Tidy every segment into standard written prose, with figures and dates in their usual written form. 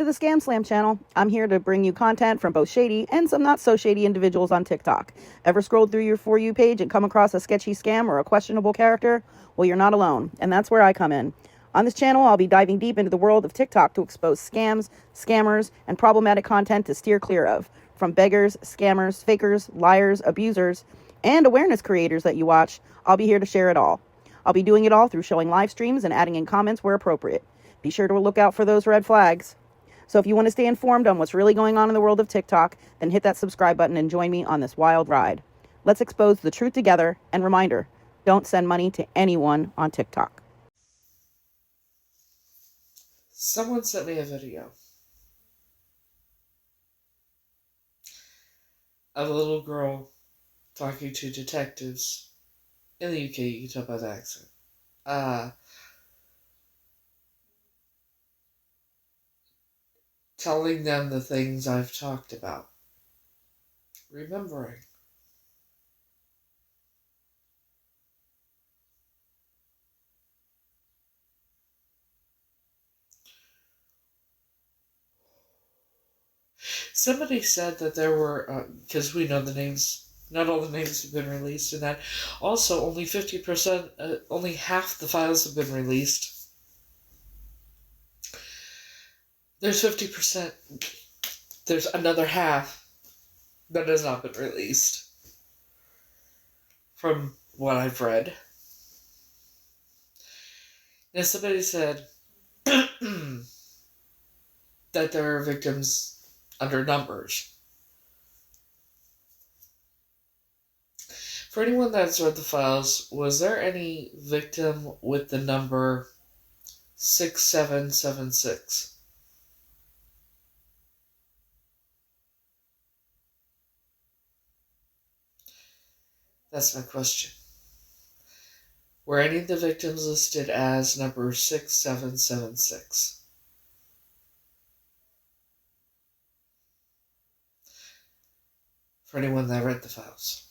to the Scam Slam channel. I'm here to bring you content from both shady and some not so shady individuals on TikTok. Ever scrolled through your For You page and come across a sketchy scam or a questionable character? Well, you're not alone, and that's where I come in. On this channel, I'll be diving deep into the world of TikTok to expose scams, scammers, and problematic content to steer clear of. From beggars, scammers, fakers, liars, abusers, and awareness creators that you watch, I'll be here to share it all. I'll be doing it all through showing live streams and adding in comments where appropriate. Be sure to look out for those red flags. So if you want to stay informed on what's really going on in the world of TikTok, then hit that subscribe button and join me on this wild ride. Let's expose the truth together, and reminder, don't send money to anyone on TikTok. Someone sent me a video of a little girl talking to detectives in the UK. You can tell by the accent. Telling them the things I've talked about. Remembering. Somebody said that there were, because we know the names, not all the names have been released, and that also only 50%, only half the files have been released. There's 50%, there's another half that has not been released, from what I've read. Now, somebody said that there are victims under numbers. For anyone that's read the files, was there any victim with the number 6776? That's my question. Were any of the victims listed as number 6776? For anyone that read the files.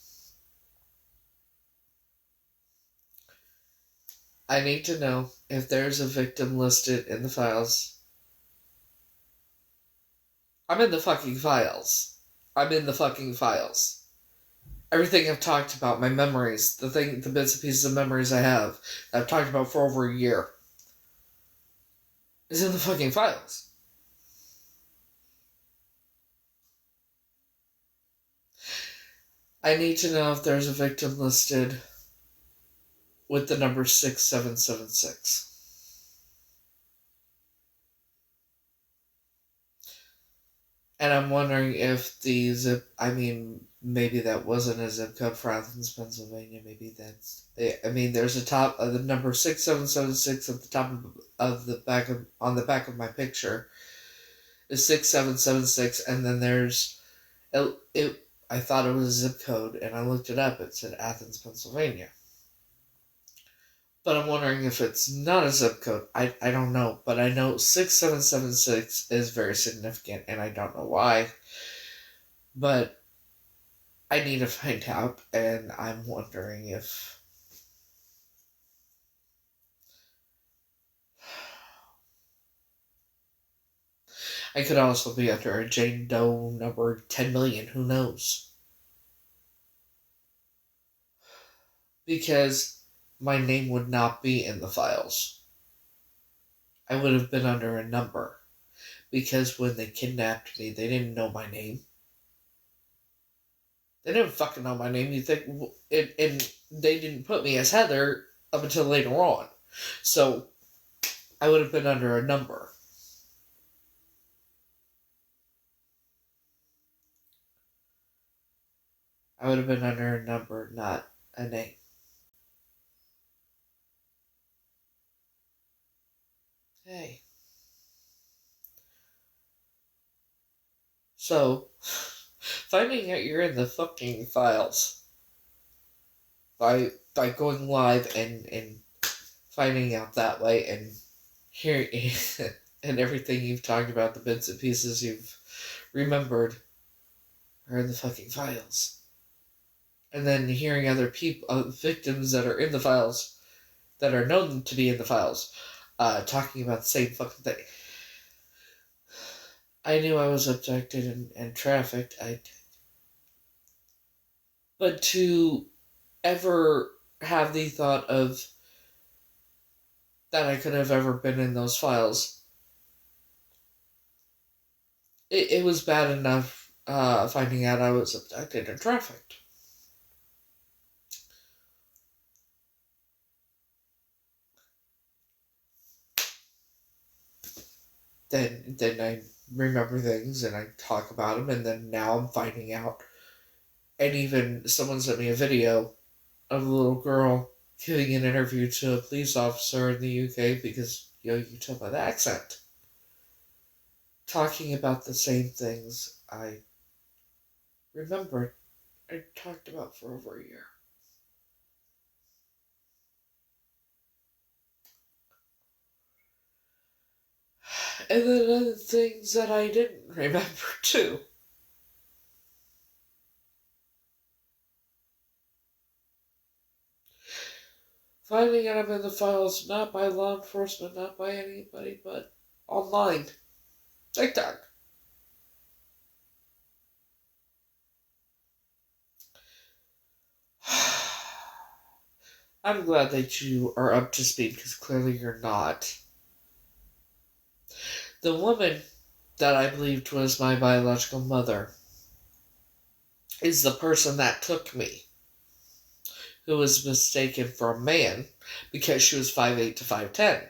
I need to know if there's a victim listed in the files. I'm in the fucking files. Everything I've talked about, my memories, the bits and pieces of memories I have, that I've talked about for over a year, is in the fucking files. I need to know if there's a victim listed with the number 6776. And I'm wondering if maybe that wasn't a zip code for Athens, Pennsylvania. Maybe that's, there's a top of the number 6776 at the top of the back on the back of my picture is 6776, and then there's I thought it was a zip code, and I looked it up. It said Athens, Pennsylvania. But I'm wondering if it's not a zip code. I don't know. But I know 6776 is very significant, and I don't know why. But I need to find out, and I'm wondering if... I could also be under a Jane Doe number 10 million. Who knows? Because my name would not be in the files. I would have been under a number. Because when they kidnapped me, they didn't know my name. They didn't fucking know my name. You think, and they didn't put me as Heather up until later on. So, I would have been under a number. I would have been under a number, not a name. Hey. So, finding out you're in the fucking files by going live and finding out that way and hearing and everything you've talked about, the bits and pieces you've remembered are in the fucking files. And then hearing other people, victims that are in the files, that are known to be in the files, talking about the same fucking thing. I knew I was abducted and trafficked. But to ever have the thought of that I could have ever been in those files, it was bad enough finding out I was abducted and trafficked. Then I remember things and I talk about them, and then now I'm finding out. And even someone sent me a video of a little girl giving an interview to a police officer in the UK because, you tell by the accent, talking about the same things I remembered I talked about for over a year. And then other things that I didn't remember too. Finding out I'm in the files not by law enforcement, not by anybody, but online. TikTok. I'm glad that you are up to speed, because clearly you're not. The woman that I believed was my biological mother is the person that took me, who was mistaken for a man because she was 5'8" to 5'10".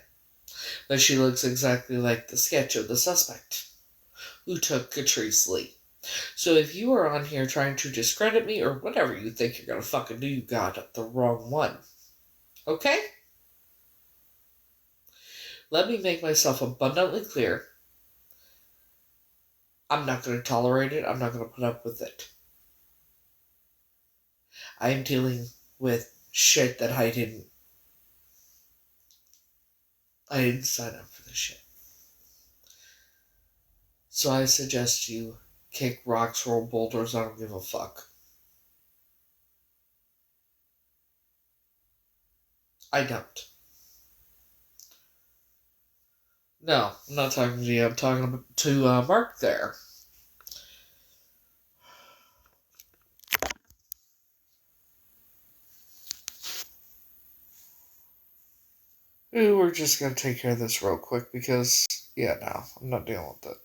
But she looks exactly like the sketch of the suspect who took Catrice Lee. So if you are on here trying to discredit me or whatever you think you're gonna fucking do, you got the wrong one. Okay? Let me make myself abundantly clear. I'm not gonna tolerate it. I'm not gonna put up with it. I am dealing with shit that I didn't sign up for this shit. So I suggest you kick rocks, roll boulders, I don't give a fuck. I don't. No, I'm not talking to you. I'm talking to Mark there. We're just going to take care of this real quick because, no, I'm not dealing with it.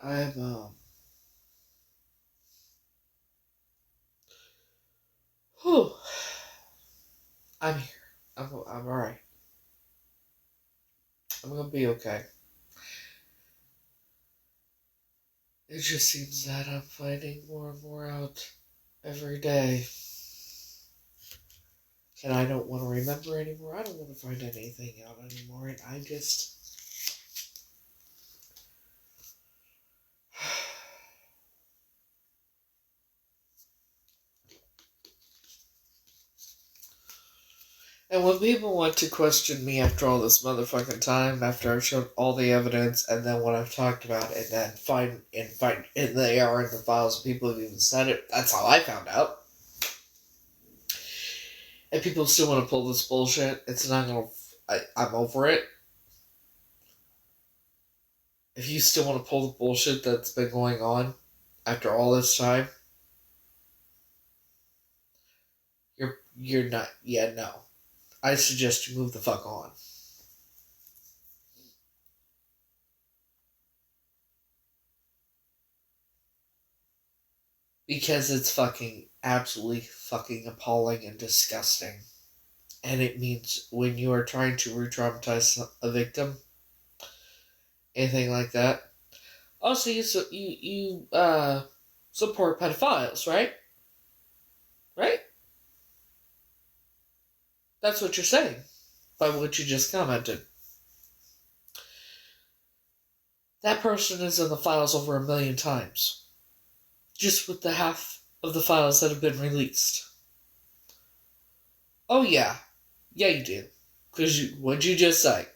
I'm, whew. I'm here. I'm alright. I'm gonna be okay. It just seems that I'm finding more and more out every day. And I don't want to remember anymore. I don't want to find anything out anymore. And I just... And when people want to question me after all this motherfucking time, after I've shown all the evidence, and then what I've talked about, and then and they are in the files, people have even said it, that's how I found out. And people still want to pull this bullshit. It's not gonna... I'm over it. If you still want to pull the bullshit that's been going on after all this time, you're not... Yeah, no. I suggest you move the fuck on. Because it's fucking absolutely fucking appalling and disgusting. And it means when you are trying to re-traumatize a victim, anything like that. Also, you support pedophiles, right? Right? That's what you're saying by what you just commented. That person is in the files over 1,000,000 times. Just with the half of the files that have been released. Oh, yeah. Yeah, you do. Because what'd you just say?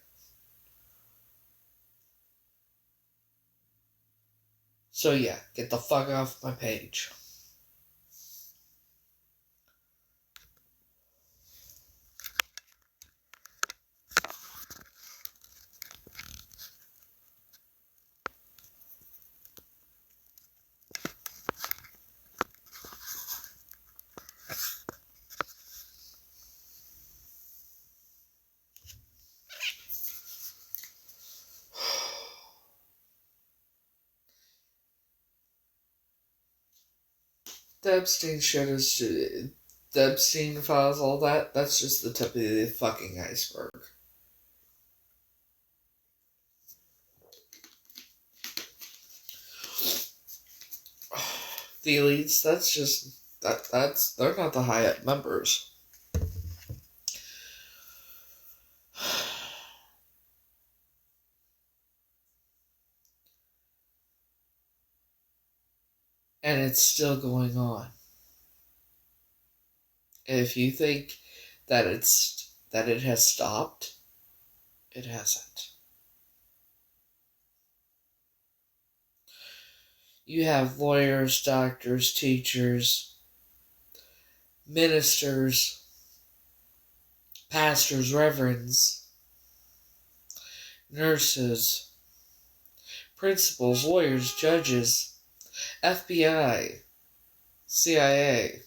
So, yeah, get the fuck off my page. The Epstein shit is. The Epstein files, all that, that's just the tip of the fucking iceberg. The elites, that's just. That's. They're not the high up members. And it's still going on. If you think that it has stopped, it hasn't. You have lawyers, doctors, teachers, ministers, pastors, reverends, nurses, principals, lawyers, judges, FBI, CIA.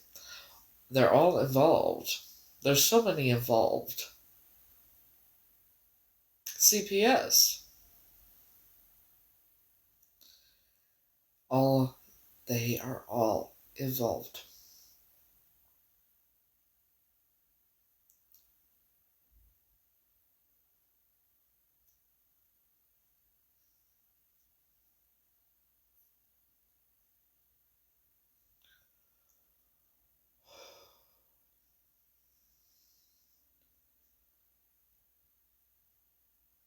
They're all involved. There's so many involved. CPS. They are all involved.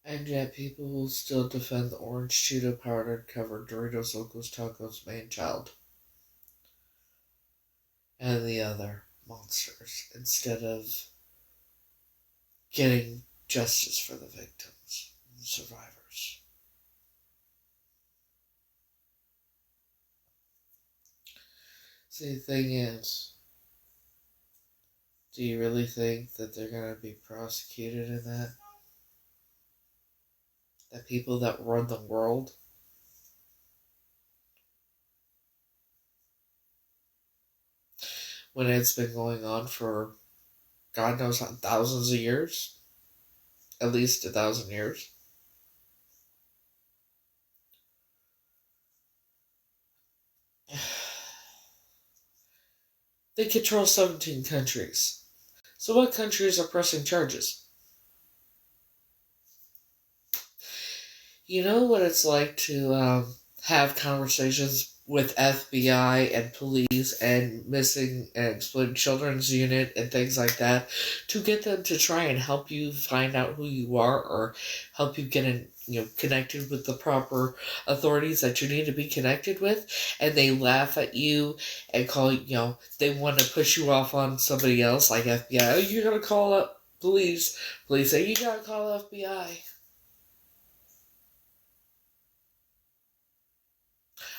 And yet people will still defend the orange Cheeto powder covered Doritos Locos Tacos man child and the other monsters instead of getting justice for the victims and survivors. See, the thing is, do you really think that they're going to be prosecuted in that? The people that run the world? When it's been going on for God knows how, thousands of years? At least 1,000 years. They control 17 countries. So what countries are pressing charges? You know what it's like to have conversations with FBI and police and missing and exploited children's unit and things like that to get them to try and help you find out who you are or help you get connected with the proper authorities that you need to be connected with, and they laugh at you and they want to push you off on somebody else like FBI. Oh, you gotta call up police. Police say you gotta call FBI.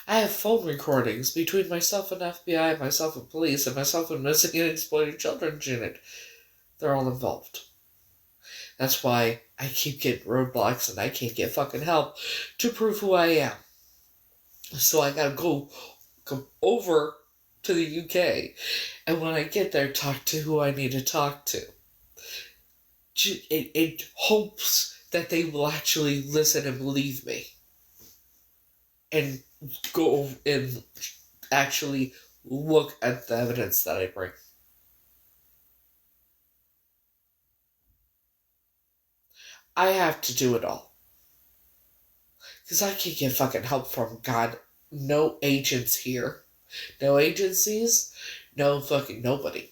I have phone recordings between myself and FBI, myself and police, and myself and missing and exploited children's unit. They're all involved. That's why I keep getting roadblocks and I can't get fucking help to prove who I am. So I gotta come over to the UK, and when I get there, talk to who I need to talk to. It hopes that they will actually listen and believe me. And go and actually look at the evidence that I bring. I have to do it all. Because I can't get fucking help from God. No agents here. No agencies. No fucking nobody.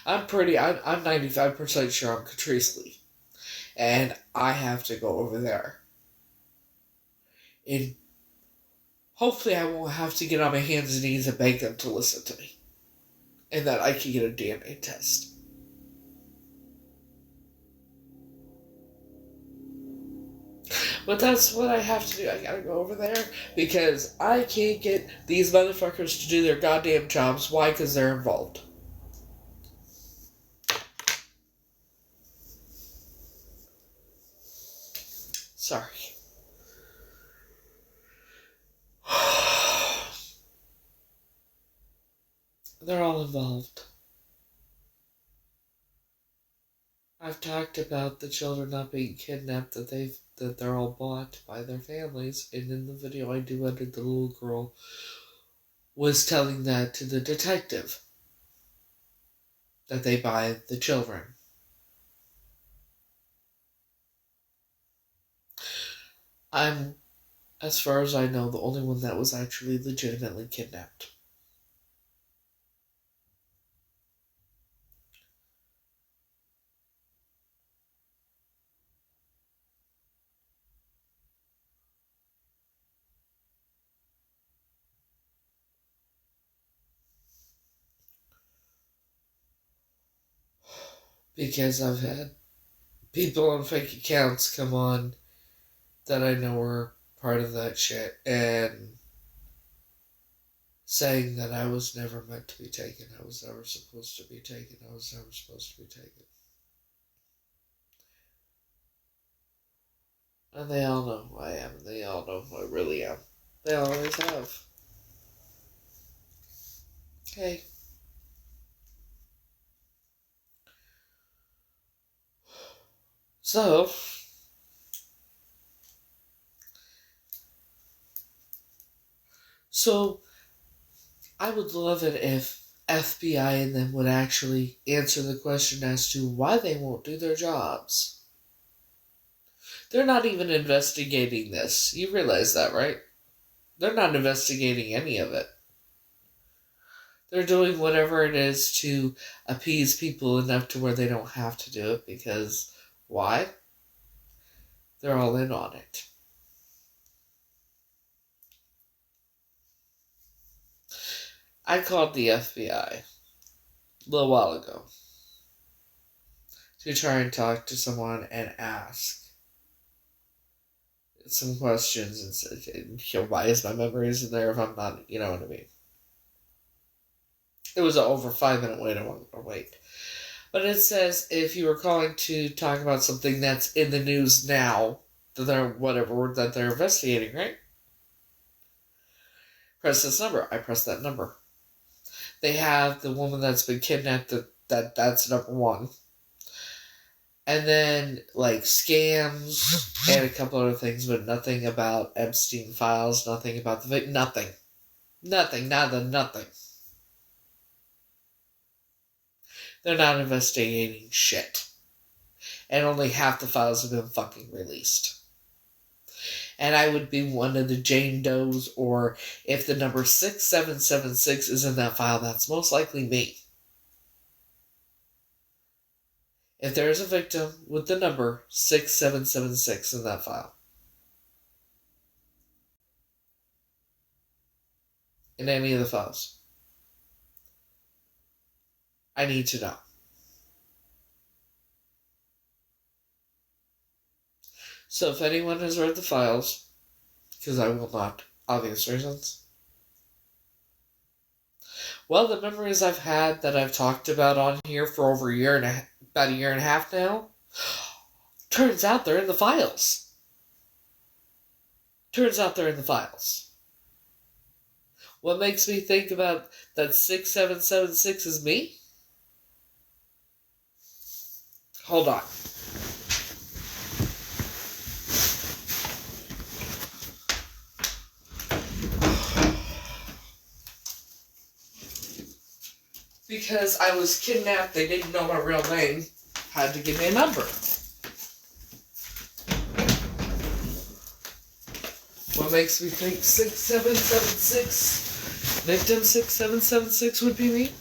I'm 95% sure I'm Catrice Lee. And I have to go over there. And hopefully I won't have to get on my hands and knees and beg them to listen to me. And that I can get a DNA test. But that's what I have to do. I gotta go over there because I can't get these motherfuckers to do their goddamn jobs. Why? Because they're involved. Sorry. They're all involved. I've talked about the children not being kidnapped, that they're all bought by their families, and in the video I do edit, the little girl was telling that to the detective, that they buy the children. I'm, as far as I know, the only one that was actually legitimately kidnapped. Because I've had people on fake accounts come on that I know were part of that shit and saying that I was never meant to be taken. I was never supposed to be taken. I was never supposed to be taken. And they all know who I am. They all know who I really am. They always have. Okay. So, I would love it if FBI and them would actually answer the question as to why they won't do their jobs. They're not even investigating this. You realize that, right? They're not investigating any of it. They're doing whatever it is to appease people enough to where they don't have to do it because, why? They're all in on it. I called the FBI a little while ago to try and talk to someone and ask some questions and say, why is my memory isn't there if I'm not, you know what I mean? It was an over 5-minute wait. But it says if you were calling to talk about something that's in the news now, that they're investigating, right? Press this number. I pressed that number. They have the woman that's been kidnapped, that's number one. And then, like, scams and a couple other things, but nothing about Epstein files, nothing about the victim, nothing. Nothing, nothing. They're not investigating shit. And only half the files have been fucking released. And I would be one of the Jane Does, or if the number 6776 is in that file, that's most likely me. If there is a victim with the number 6776 in that file. In any of the files. I need to know. So if anyone has read the files, because I will not, obvious reasons. Well, the memories I've had that I've talked about on here for over about a year and a half now, turns out they're in the files. What makes me think about that 6776 is me? Hold on. Because I was kidnapped, they didn't know my real name, had to give me a number. What makes me think 6776, victim 6776 would be me?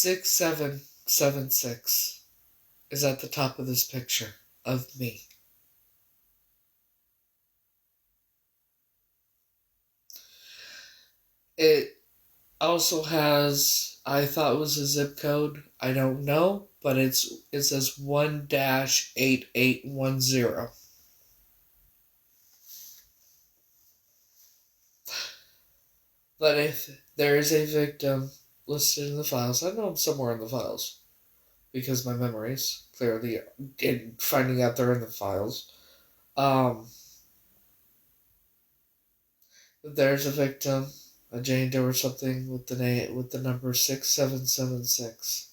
6776 is at the top of this picture of me. It also has, I thought it was a zip code. I don't know, but it says 1-8810. But if there is a victim listed in the files, I know I'm somewhere in the files because my memories clearly in finding out they're in the files. If there's a victim, a Jane Doe or something with the number 6776.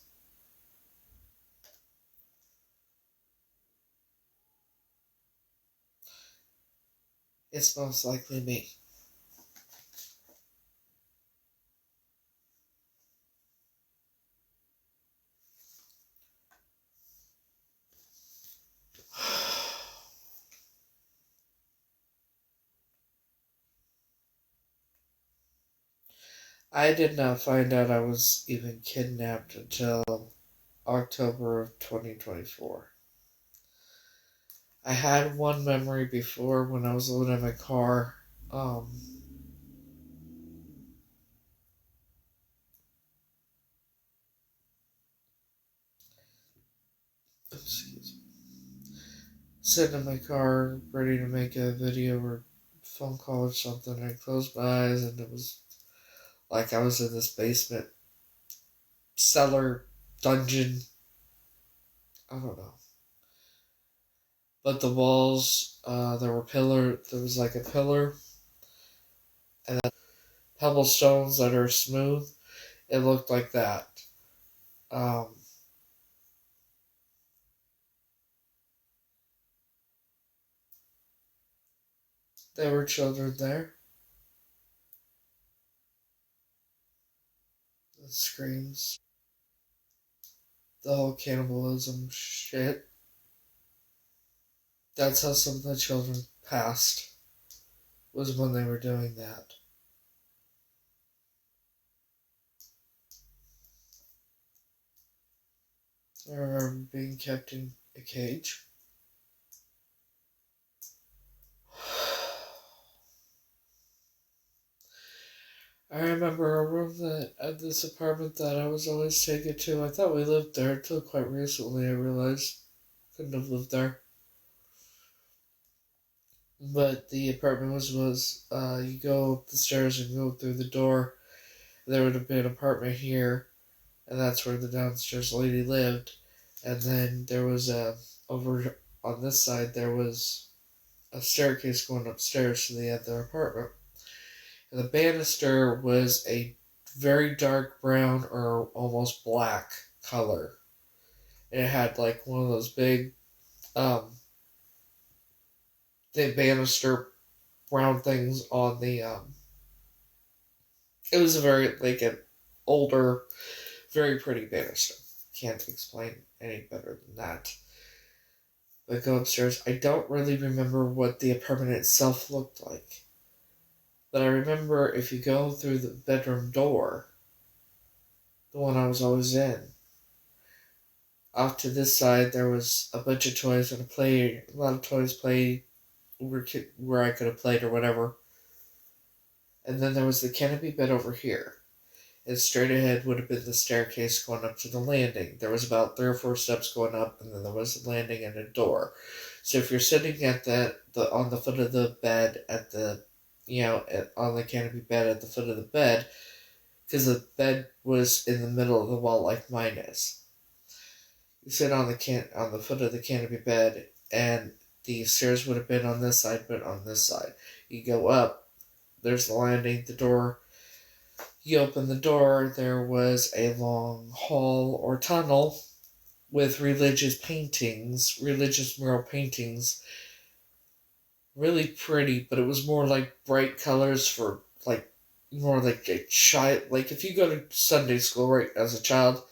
It's most likely me. I did not find out I was even kidnapped until October of 2024. I had one memory before when I was living in my car. Excuse me. Sitting in my car, ready to make a video or phone call or something. I closed my eyes and it was like I was in this basement, cellar, dungeon. I don't know. But the walls, there was like a pillar, and then pebble stones that are smooth. It looked like that. Um, there were children there. The screams, the whole cannibalism shit. That's how some of the children passed, was when they were doing that. I remember being kept in a cage. I remember a room that at this apartment that I was always taken to. I thought we lived there until quite recently. I realized couldn't have lived there. But the apartment was you go up the stairs and go through the door. There would have been an apartment here, and that's where the downstairs lady lived. And then there was over on this side there was a staircase going upstairs to the other apartment. And the banister was a very dark brown or almost black color. And it had like one of those big the banister brown things on the it was a very like an older, very pretty banister. Can't explain any better than that. But go upstairs. I don't really remember what the apartment itself looked like. But I remember if you go through the bedroom door, the one I was always in, off to this side there was a bunch of toys and a lot of toys play where I could have played or whatever. And then there was the canopy bed over here. And straight ahead would have been the staircase going up to the landing. There was about 3 or 4 steps going up, and then there was a landing and a door. So if you're sitting at on the foot of the bed on the canopy bed at the foot of the bed, because the bed was in the middle of the wall like mine is. You sit on the foot of the canopy bed, and the stairs would have been on this side, but on this side. You go up, there's the landing, the door. You open the door, there was a long hall or tunnel with religious mural paintings. Really pretty, but it was more like bright colors for like more like a child. Like if you go to Sunday school, right, as a child,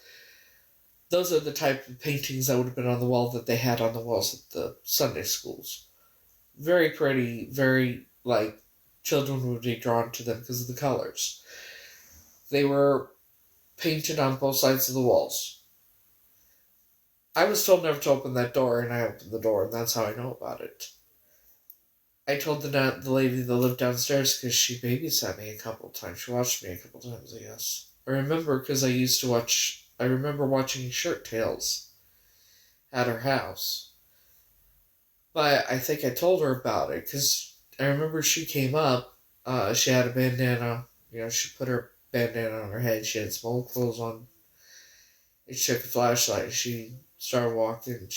those are the type of paintings that would have been on the wall that they had on the walls at the Sunday schools. Very pretty, very children would be drawn to them because of the colors. They were painted on both sides of the walls. I was told never to open that door, and I opened the door, and that's how I know about it. I told the lady that lived downstairs because she babysat me a couple of times. She watched me a couple of times, I guess. I remember because I remember watching Shirt Tales at her house. But I think I told her about it because I remember she came up. She had a bandana. She put her bandana on her head. She had some old clothes on. And she took a flashlight. She started walking.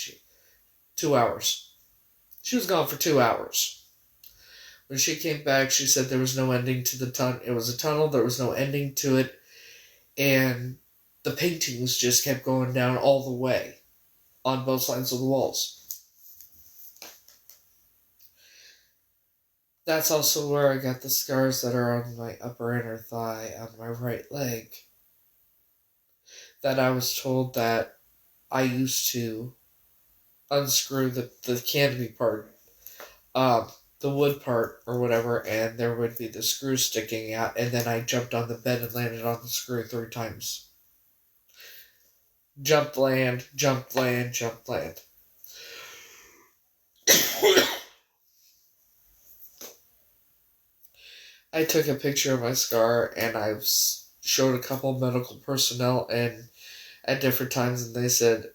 2 hours. She was gone for 2 hours. When she came back, she said there was no ending to the tunnel. It was a tunnel. There was no ending to it. And the paintings just kept going down all the way on both sides of the walls. That's also where I got the scars that are on my upper inner thigh, on my right leg. That I was told that I used to unscrew the canopy part, the wood part or whatever, and there would be the screw sticking out, and then I jumped on the bed and landed on the screw 3 times. Jump, land, jump, land, jump, land. I took a picture of my scar, and I've showed a couple medical personnel and at different times, and they said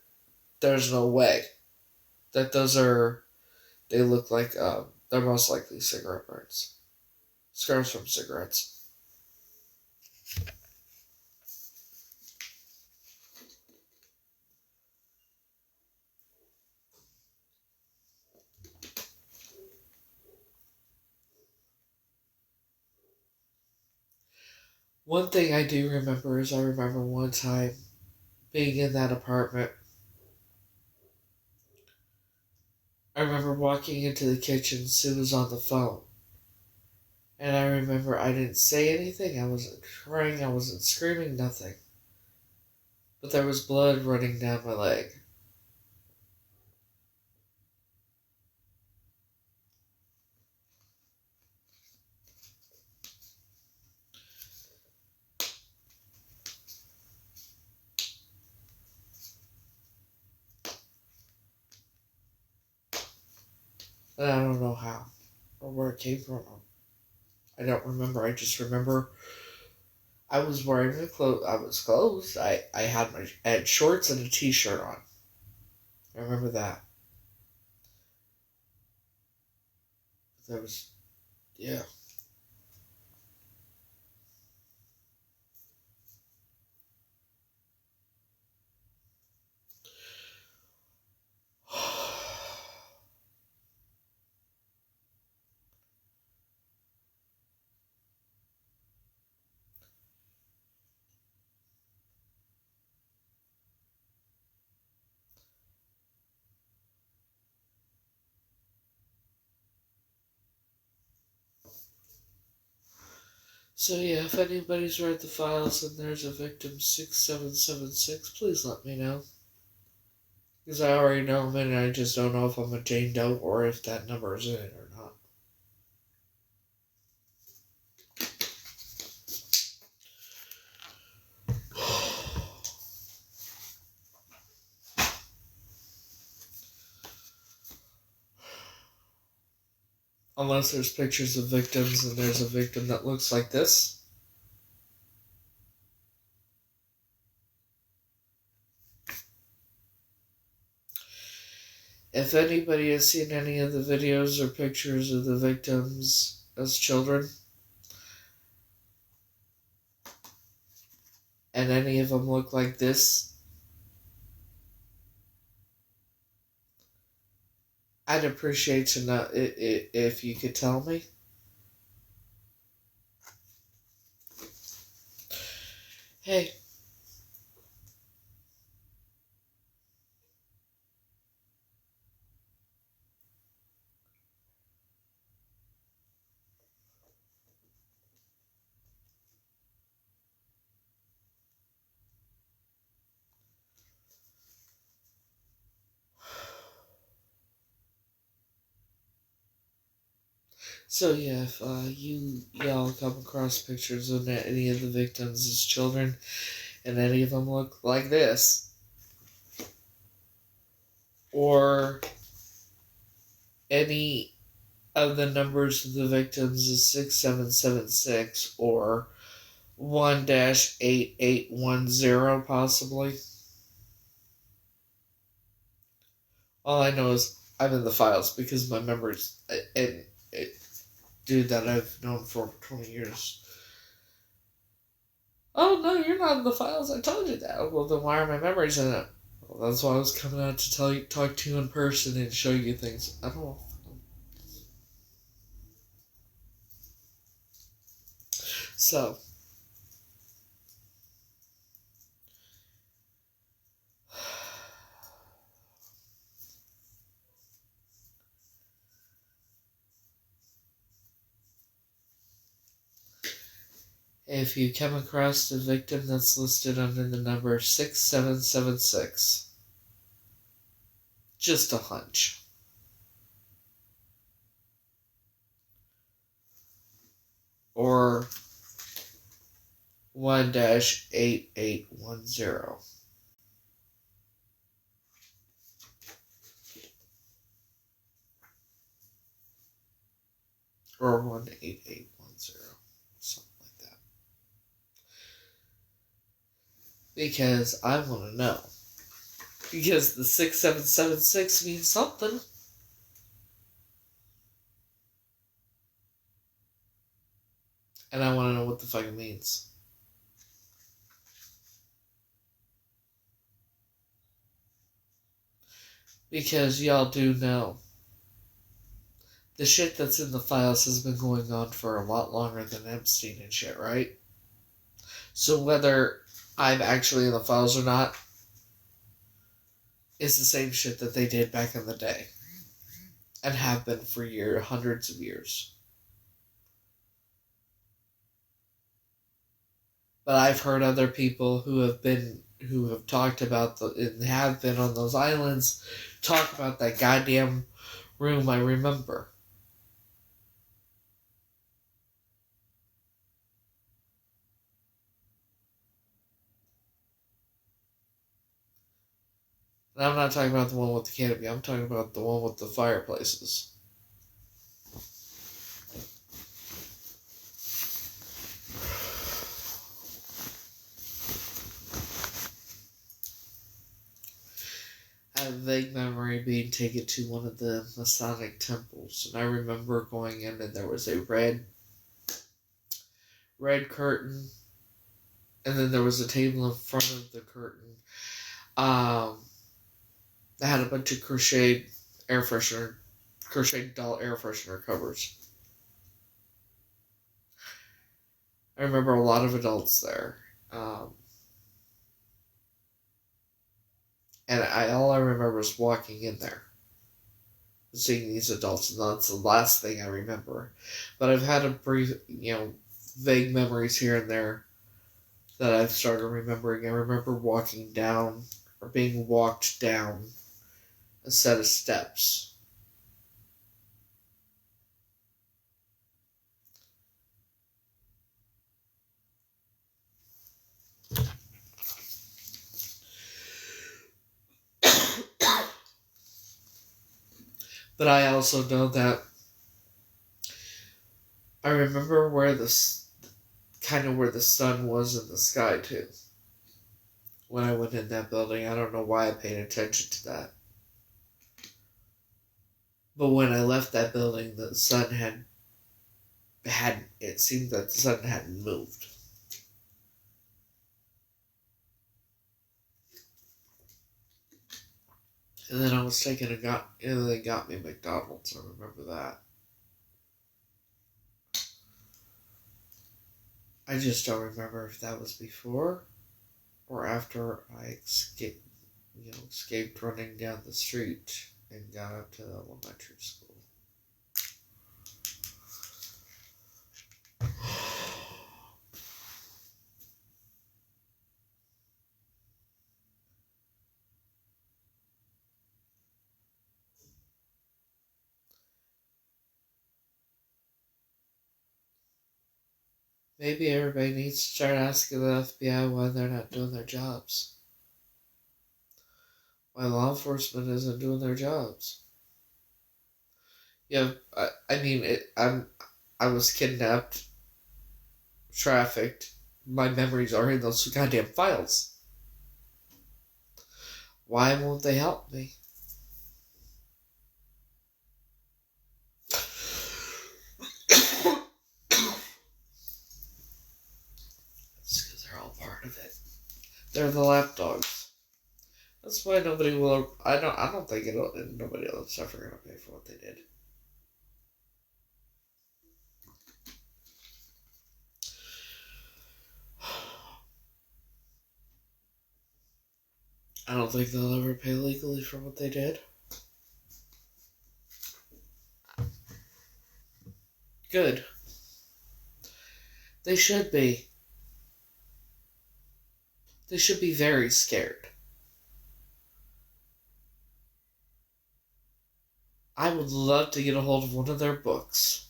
there's no way that they look like they're most likely cigarette burns, scars from cigarettes. One thing I do remember is I remember one time being in that apartment. I remember walking into the kitchen, Sue was on the phone. And I remember I didn't say anything, I wasn't crying, I wasn't screaming, nothing. But there was blood running down my leg. And I don't know how or where it came from. I don't remember. I just remember I was wearing the clothes. I was clothes. I had shorts and a t-shirt on. I remember that. There was, yeah. So yeah, if anybody's read the files and there's a victim 6776, please let me know. Because I already know him and I just don't know if I'm a Jane Doe or if that number is in it or not. Unless there's pictures of victims and there's a victim that looks like this. If anybody has seen any of the videos or pictures of the victims as children, and any of them look like this, I'd appreciate to know if you could tell me. Hey. So yeah, if y'all come across pictures of any of the victims as children, and any of them look like this, or any of the numbers of the victims is 6776 or 1-8810 possibly. All I know is I'm in the files because my memories, and dude that I've known for 20 years. Oh no, you're not in the files. I told you that. Well, then why are my memories in it? Well, that's why I was coming out to talk to you in person and show you things. I don't know. So, if you come across the victim that's listed under the number 6776, just a hunch. Or 1-8810. Or 1-8810. Something like that. Because I want to know. Because the 6776 means something. And I want to know what the fuck it means. Because y'all do know the shit that's in the files has been going on for a lot longer than Epstein and shit, right? So whether I'm actually in the files or not is the same shit that they did back in the day. And have been for hundreds of years. But I've heard other people who have talked about and have been on those islands talk about that goddamn room I remember. And I'm not talking about the one with the canopy, I'm talking about the one with the fireplaces. I have a vague memory being taken to one of the Masonic temples, and I remember going in and there was a red curtain, and then there was a table in front of the curtain that had a bunch of crocheted doll air freshener covers. I remember a lot of adults there. And all I remember is walking in there, seeing these adults, and that's the last thing I remember. But I've had a brief, vague memories here and there that I've started remembering. I remember walking down, or being walked down, a set of steps. But I also know that I remember where the sun was in the sky too. When I went in that building, I don't know why I paid attention to that. But when I left that building, the sun it seemed that the sun hadn't moved. And then I was taken and they got me McDonald's. I remember that. I just don't remember if that was before or after I escaped running down the street and got up to elementary school. Maybe everybody needs to start asking the FBI why they're not doing their jobs. Why law enforcement isn't doing their jobs. Yeah, I was kidnapped, trafficked. My memories are in those goddamn files. Why won't they help me? It's because they're all part of it. They're the lapdogs. That's why nobody will. I don't think nobody else is ever gonna pay for what they did. I don't think they'll ever pay legally for what they did. Good. They should be. They should be very scared. I would love to get a hold of one of their books.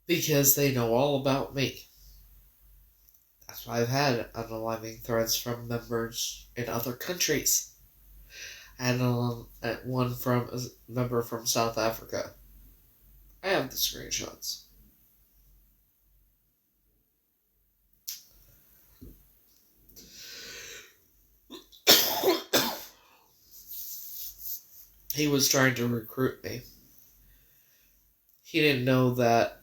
Because they know all about me. That's why I've had unaliving threats from members in other countries. I had one from a member from South Africa. I have the screenshots. He was trying to recruit me. He didn't know that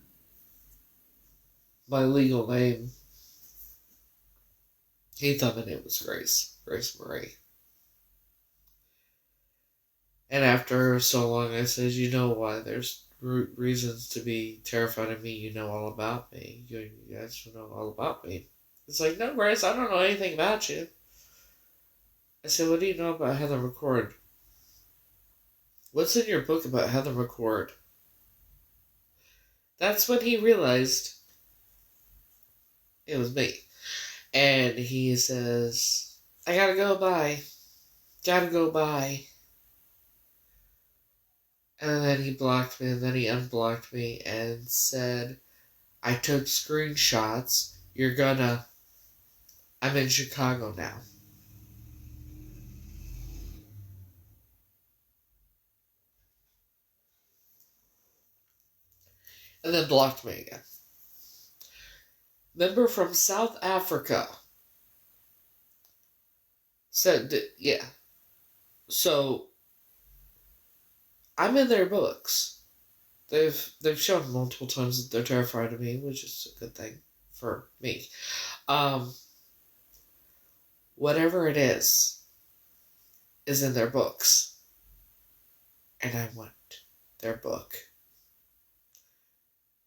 my legal name, he thought my name was Grace Marie. And after so long, I said, you know why? There's reasons to be terrified of me. You know all about me. You guys know all about me. It's like, no, Grace, I don't know anything about you. I said, what do you know about Heather McCord? What's in your book about Heather McCord? That's when he realized it was me. And he says, I gotta go, bye. Gotta go, bye. And then he blocked me, and then he unblocked me and said, I took screenshots. I'm in Chicago now. And then blocked me again. Member from South Africa said, yeah. So, I'm in their books. They've shown multiple times that they're terrified of me, which is a good thing for me. Whatever it is in their books. And I want their book.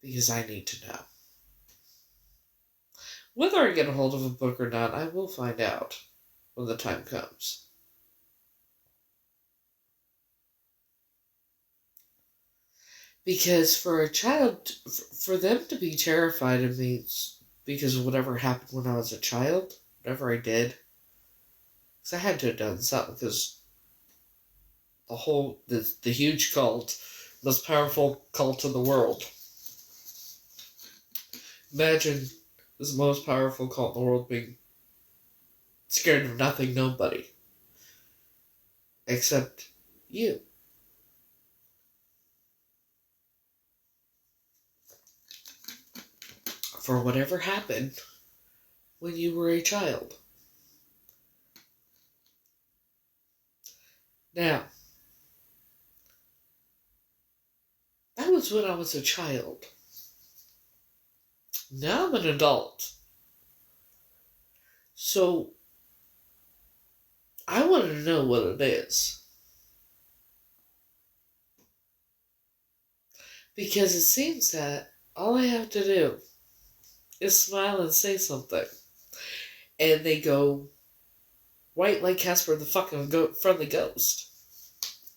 Because I need to know. Whether I get a hold of a book or not, I will find out when the time comes. Because for a child, for them to be terrified of me because of whatever happened when I was a child, whatever I did, because I had to have done something, because the huge cult, most powerful cult in the world. Imagine this most powerful cult in the world being scared of nothing, nobody. Except you. For whatever happened when you were a child. Now, that was when I was a child. Now I'm an adult. So, I want to know what it is. Because it seems that all I have to do is smile and say something. And they go white like Casper the fucking friendly ghost.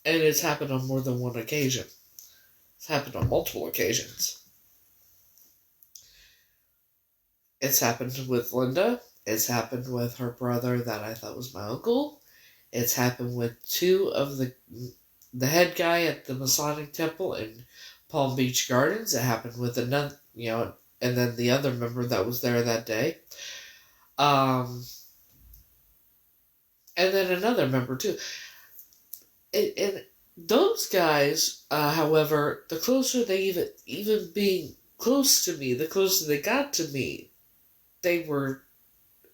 And it's happened on more than one occasion. It's happened on multiple occasions. It's happened with Linda. It's happened with her brother that I thought was my uncle. It's happened with two of the head guy at the Masonic Temple in Palm Beach Gardens. It happened with another, and then the other member that was there that day. And then another member too. And those guys, however, the closer they even being close to me, the closer they got to me, they were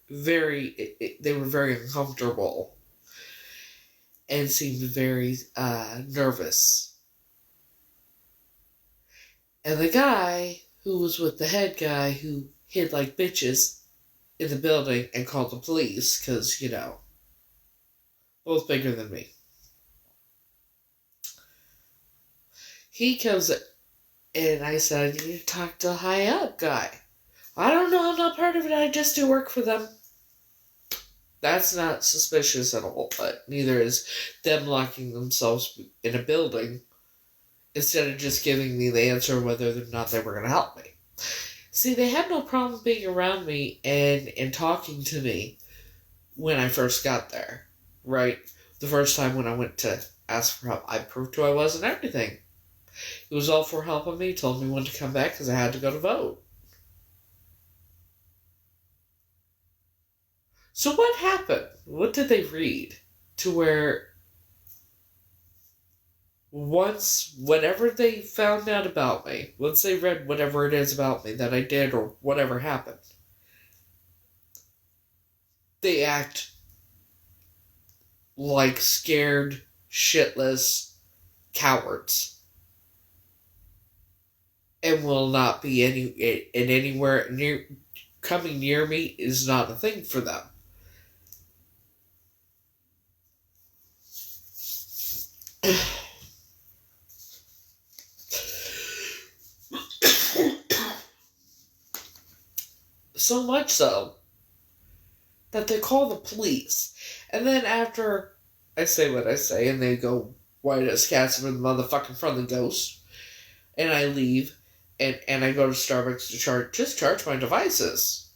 very uncomfortable and seemed very nervous. And the guy who was with the head guy who hid like bitches in the building and called the police because, both bigger than me. He comes and I said, I need to talk to a high up guy. I don't know, I'm not part of it, I just do work for them. That's not suspicious at all, but neither is them locking themselves in a building instead of just giving me the answer whether or not they were going to help me. See, they had no problem being around me and talking to me when I first got there, right? The first time when I went to ask for help, I proved who I was and everything. He was all for helping me, told me when to come back because I had to go to vote. So what happened? What did they read to where whenever they found out about me, once they read whatever it is about me that I did or whatever happened, they act like scared, shitless cowards. And will not be anywhere near, coming near me is not a thing for them. So much so that they call the police. And then after I say what I say and they go white as cats in the motherfucking front of the ghost, and I leave and I go to Starbucks to charge my devices.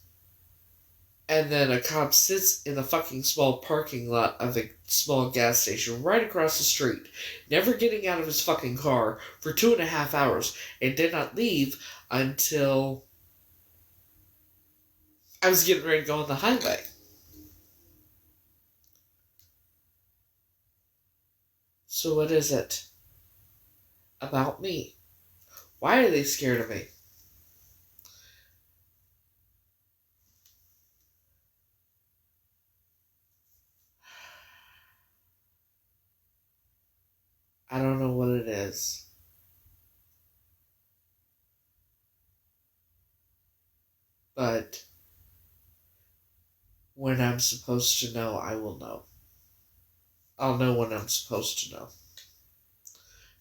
And then a cop sits in the fucking small parking lot of a small gas station right across the street, never getting out of his fucking car for 2.5 hours, and did not leave until I was getting ready to go on the highway. So what is it about me? Why are they scared of me? I don't know what it is. But when I'm supposed to know, I will know. I'll know when I'm supposed to know.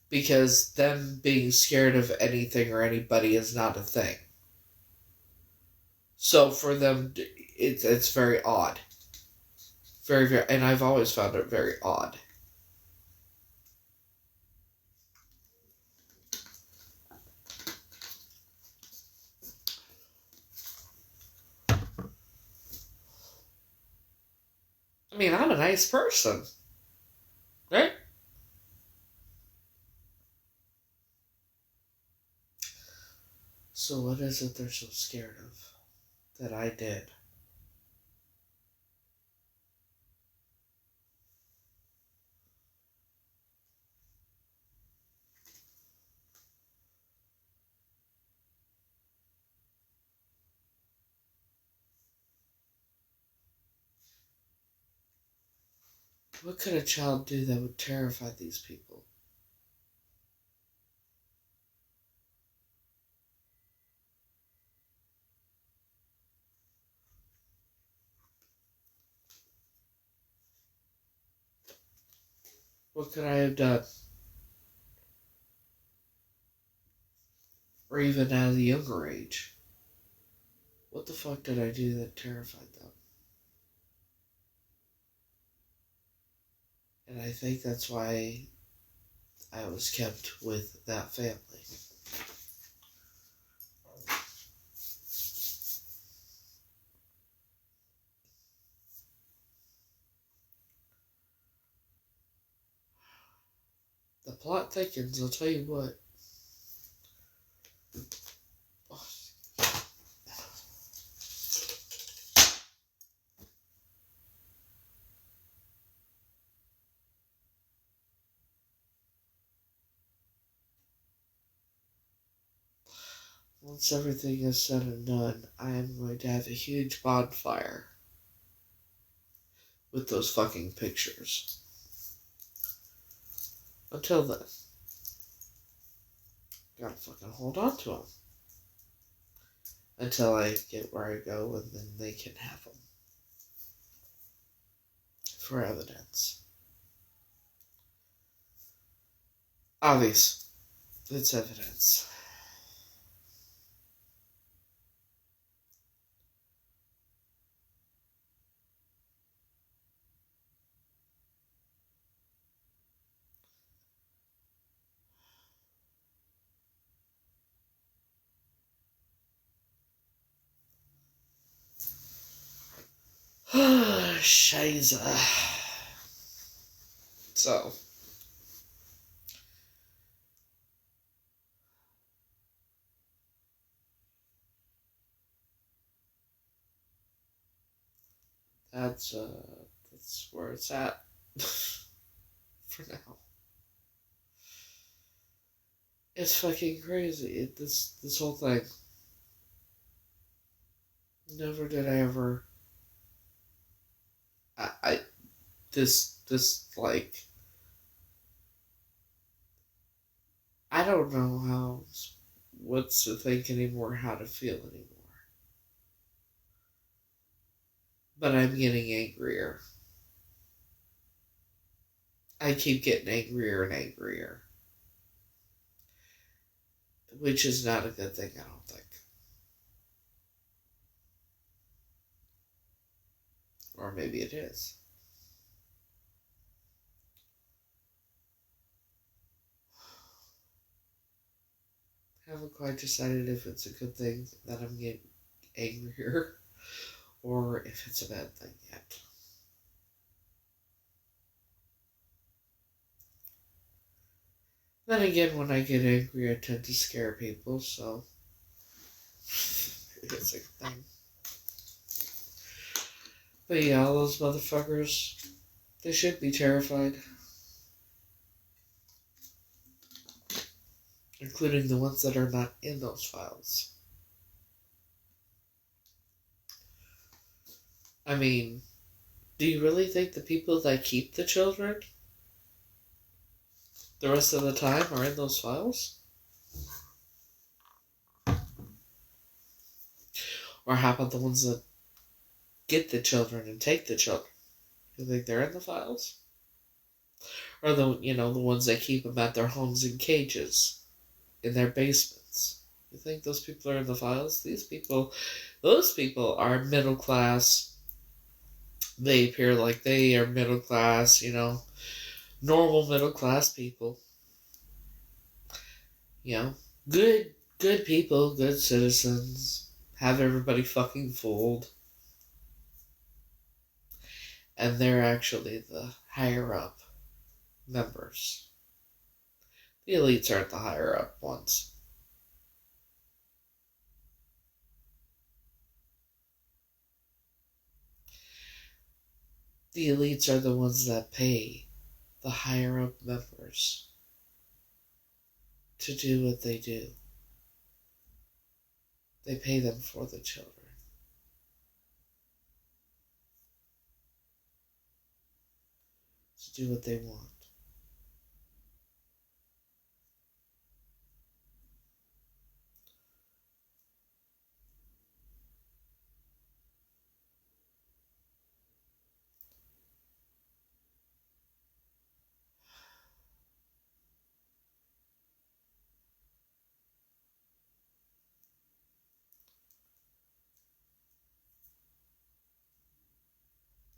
Because them being scared of anything or anybody is not a thing. So for them, it's very odd. Very, very, and I've always found it very odd. I mean, I'm a nice person. Right? So what is it they're so scared of that I did? What could a child do that would terrify these people? What could I have done? Or even at a younger age? What the fuck did I do that terrified them? And I think that's why I was kept with that family. The plot thickens, I'll tell you what. once everything is said and done, I am going to have a huge bonfire with those fucking pictures. Until then, gotta fucking hold on to them. Until I get where I go, and then they can have them. For evidence. Obvious. It's evidence. Shiza. So. That's where it's at. For now. It's fucking crazy. This whole thing. Never did I ever. This like. I don't know what to think anymore, how to feel anymore. But I'm getting angrier. I keep getting angrier and angrier. Which is not a good thing, I don't think. Or maybe it is. I haven't quite decided if it's a good thing that I'm getting angrier or if it's a bad thing yet. Then again, when I get angry, I tend to scare people, so it's a good thing. But yeah, all those motherfuckers, they should be terrified. Including the ones that are not in those files. I mean, do you really think the people that keep the children the rest of the time are in those files? Or how about the ones that get the children and take the children? You think they're in the files? Or the ones that keep them at their homes in cages, in their basements? You think those people are in the files? Those people are middle class. They appear like they are middle class, normal middle class people. Good people, good citizens, have everybody fucking fooled. And they're actually the higher up members. The elites aren't the higher up ones. The elites are the ones that pay the higher up members to do what they do. They pay them for the children. To do what they want.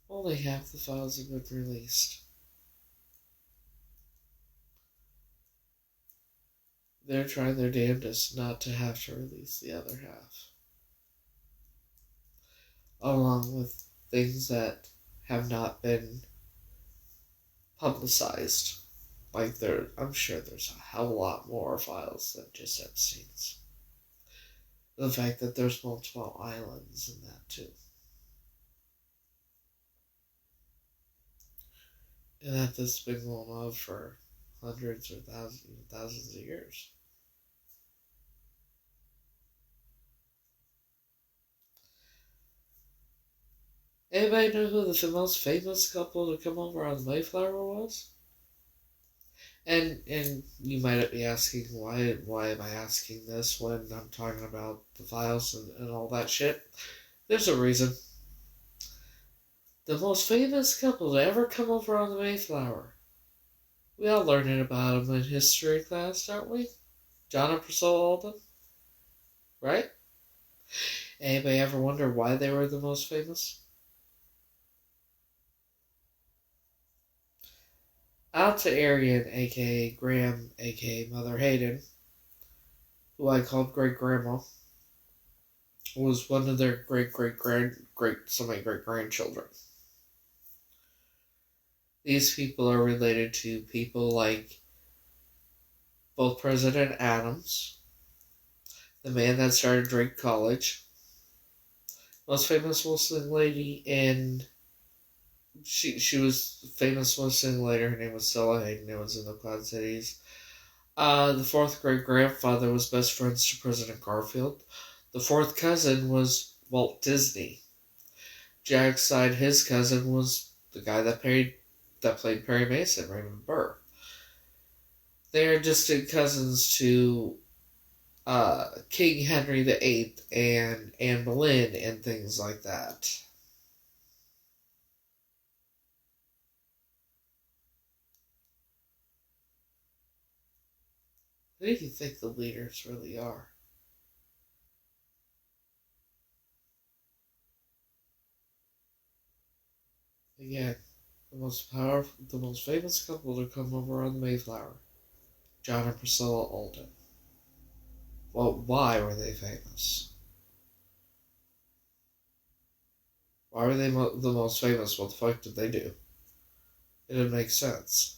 Only half the files have been released. They're trying their damnedest not to have to release the other half. Along with things that have not been publicized. I'm sure there's a hell of a lot more files than just Epstein's. The fact that there's multiple islands in that too. And that this has been going on for hundreds or thousands of years. Anybody know who the most famous couple to come over on the Mayflower was? And you might be asking, why am I asking this when I'm talking about the files and all that shit? There's a reason. The most famous couple to ever come over on the Mayflower. We all learned about them in history class, don't we? John and Priscilla Alden, right? Anybody ever wonder why they were the most famous? Alta Arian, aka Graham, aka Mother Hayden, who I called Great Grandma, was one of their great grandchildren. These people are related to people like both President Adams, the man that started Drake College, most famous Muslim lady in. She was famous Muslim later. Her name was Stella Hayden. It was in the Quad Cities. The fourth great grandfather was best friends to President Garfield. The fourth cousin was Walt Disney. Jack's side, his cousin was the guy that played Perry Mason, Raymond Burr. They are distant cousins to King Henry VIII and Anne Boleyn and things like that. Who do you think the leaders really are? Again, the most famous couple to come over on the Mayflower, John and Priscilla Alden. Well, why were they famous? Why were they the most famous? What the fuck did they do? It didn't make sense.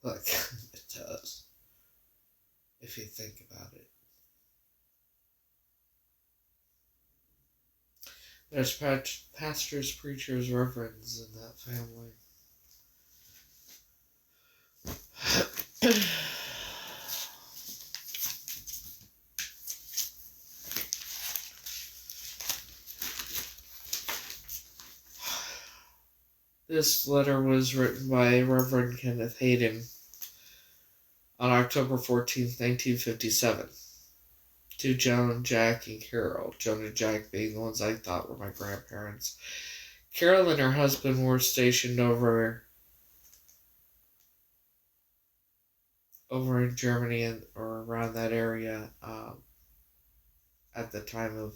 Like, it does. If you think about it. There's pastors, preachers, reverends in that family. This letter was written by Reverend Kenneth Hayden on October 14th, 1957, to Joan, Jack, and Carol. Joan and Jack being the ones I thought were my grandparents. Carol and her husband were stationed over in Germany or around that area at the time of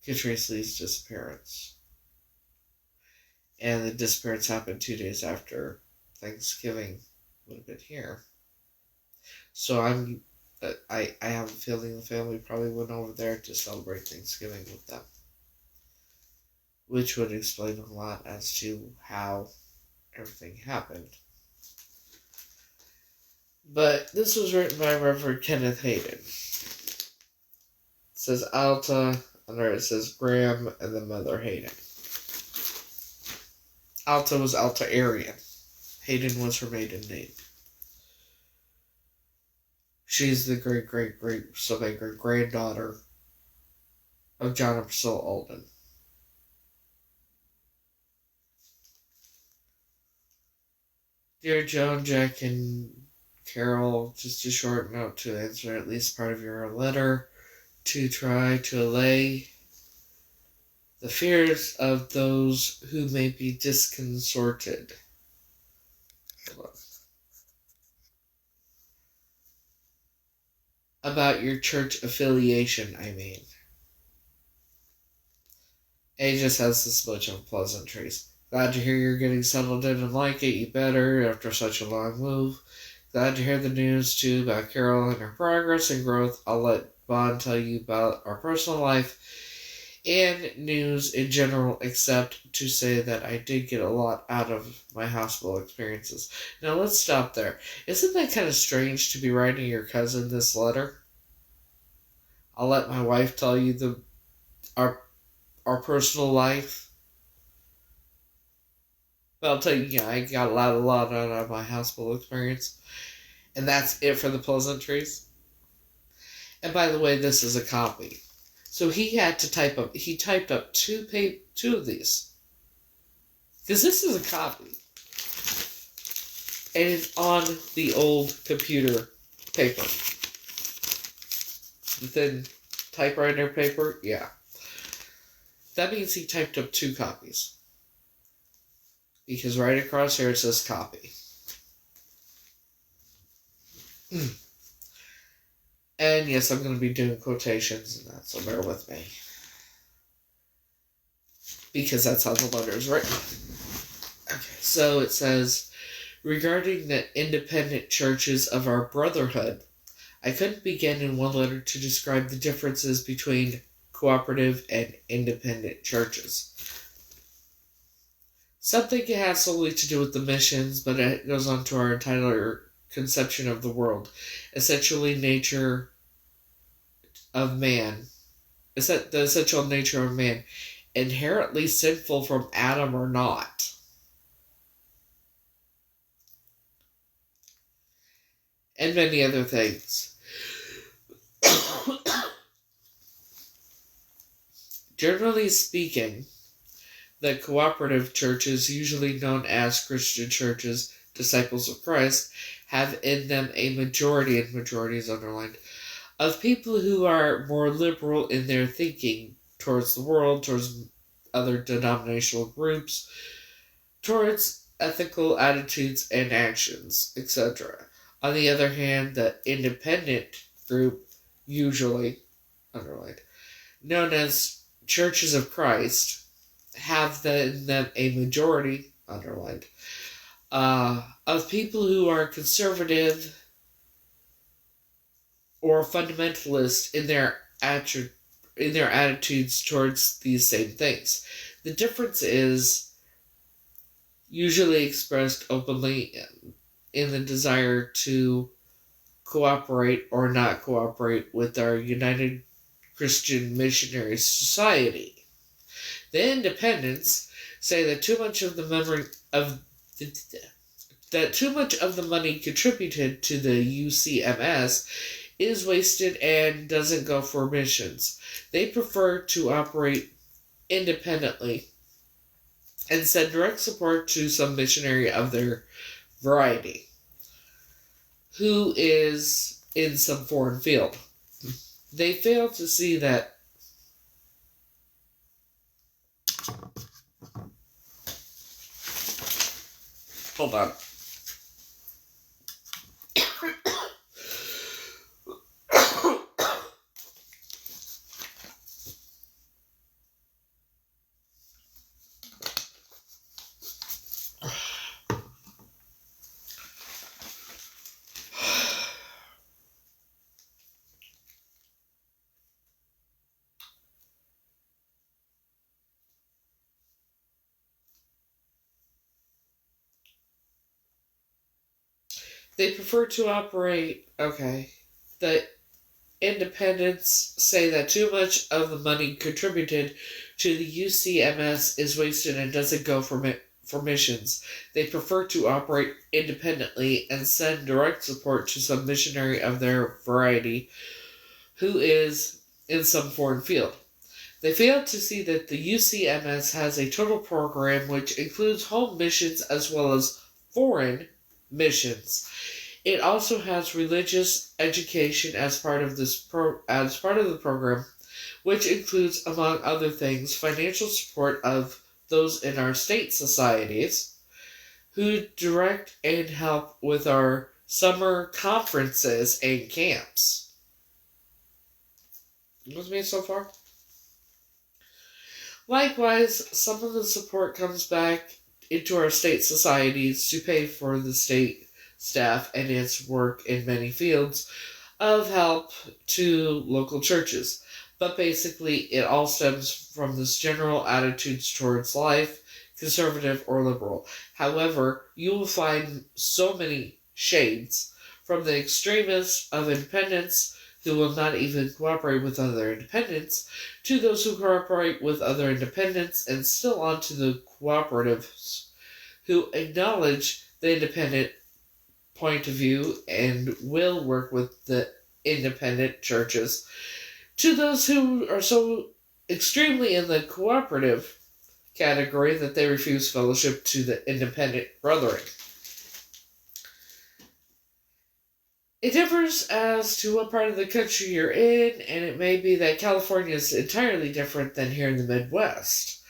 Catrice Lee's disappearance. And the disappearance happened 2 days after Thanksgiving would have been here. So I have a feeling the family probably went over there to celebrate Thanksgiving with them. Which would explain a lot as to how everything happened. But this was written by Reverend Kenneth Hayden. It says Alta, under it says Graham, and then Mother Hayden. Alta was Alta Arian. Hayden was her maiden name. She's the great granddaughter of John and Priscilla Alden. Dear Joan, Jack, and Carol, just a short note to answer at least part of your letter to try to allay the fears of those who may be disconcerted. About your church affiliation, I mean. A just has this bunch of pleasantries. Glad to hear you're getting settled in and like it, you better, after such a long move. Glad to hear the news, too, about Carol and her progress and growth. I'll let Bond tell you about our personal life and news in general, except to say that I did get a lot out of my hospital experiences. Now, let's stop there. Isn't that kind of strange to be writing your cousin this letter? I'll let my wife tell you our personal life. But I'll tell you, I got a lot out of my hospital experience. And that's it for the pleasantries. And by the way, this is a copy. So he typed up two of these. Because this is a copy. And it's on the old computer paper. The thin typewriter paper? Yeah. That means he typed up two copies. Because right across here it says copy. And yes, I'm going to be doing quotations and that, so bear with me. Because that's how the letter is written. Okay, so it says, regarding the independent churches of our brotherhood, I couldn't begin in one letter to describe the differences between cooperative and independent churches. Something it has solely to do with the missions, but it goes on to our entire conception of the world. Essentially, nature of man. The essential nature of man. Inherently sinful from Adam or not. And many other things. Generally speaking, the cooperative churches, usually known as Christian churches, disciples of Christ, have in them a majority, and majority is underlined, of people who are more liberal in their thinking towards the world, towards other denominational groups, towards ethical attitudes and actions, etc. On the other hand, the independent group, usually underlined, known as Churches of Christ, have in them a majority, underlined, of people who are conservative or fundamentalist in their attitudes towards these same things. The difference is usually expressed openly in the desire to cooperate or not cooperate with our United Christian Missionary Society. The independents say that too much of the money contributed to the UCMS is wasted and doesn't go for missions. They prefer to operate independently and send direct support to some missionary of their variety who is in some foreign field. They fail to see that hold on. They prefer to operate. Okay. The independents say that too much of the money contributed to the UCMS is wasted and doesn't go for missions. They prefer to operate independently and send direct support to some missionary of their variety who is in some foreign field. They fail to see that the UCMS has a total program which includes home missions as well as foreign missions. It also has religious education as part of the program, which includes, among other things, financial support of those in our state societies who direct and help with our summer conferences and camps. With me so far? Likewise, some of the support comes back into our state societies to pay for the state staff and its work in many fields of help to local churches. But basically, it all stems from this general attitudes towards life, conservative or liberal. However, you will find so many shades, from the extremists of independents who will not even cooperate with other independents, to those who cooperate with other independents, and still on to the cooperatives who acknowledge the independent point of view and will work with the independent churches to those who are so extremely in the cooperative category that they refuse fellowship to the independent brethren. It differs as to what part of the country you're in, and it may be that California is entirely different than here in the Midwest.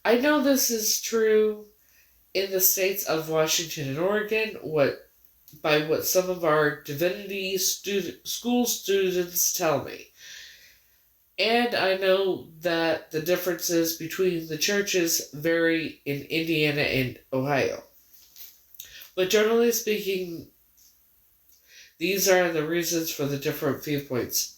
I know this is true in the states of Washington and Oregon, by what some of our divinity school students tell me. And I know that the differences between the churches vary in Indiana and Ohio. But generally speaking, these are the reasons for the different viewpoints.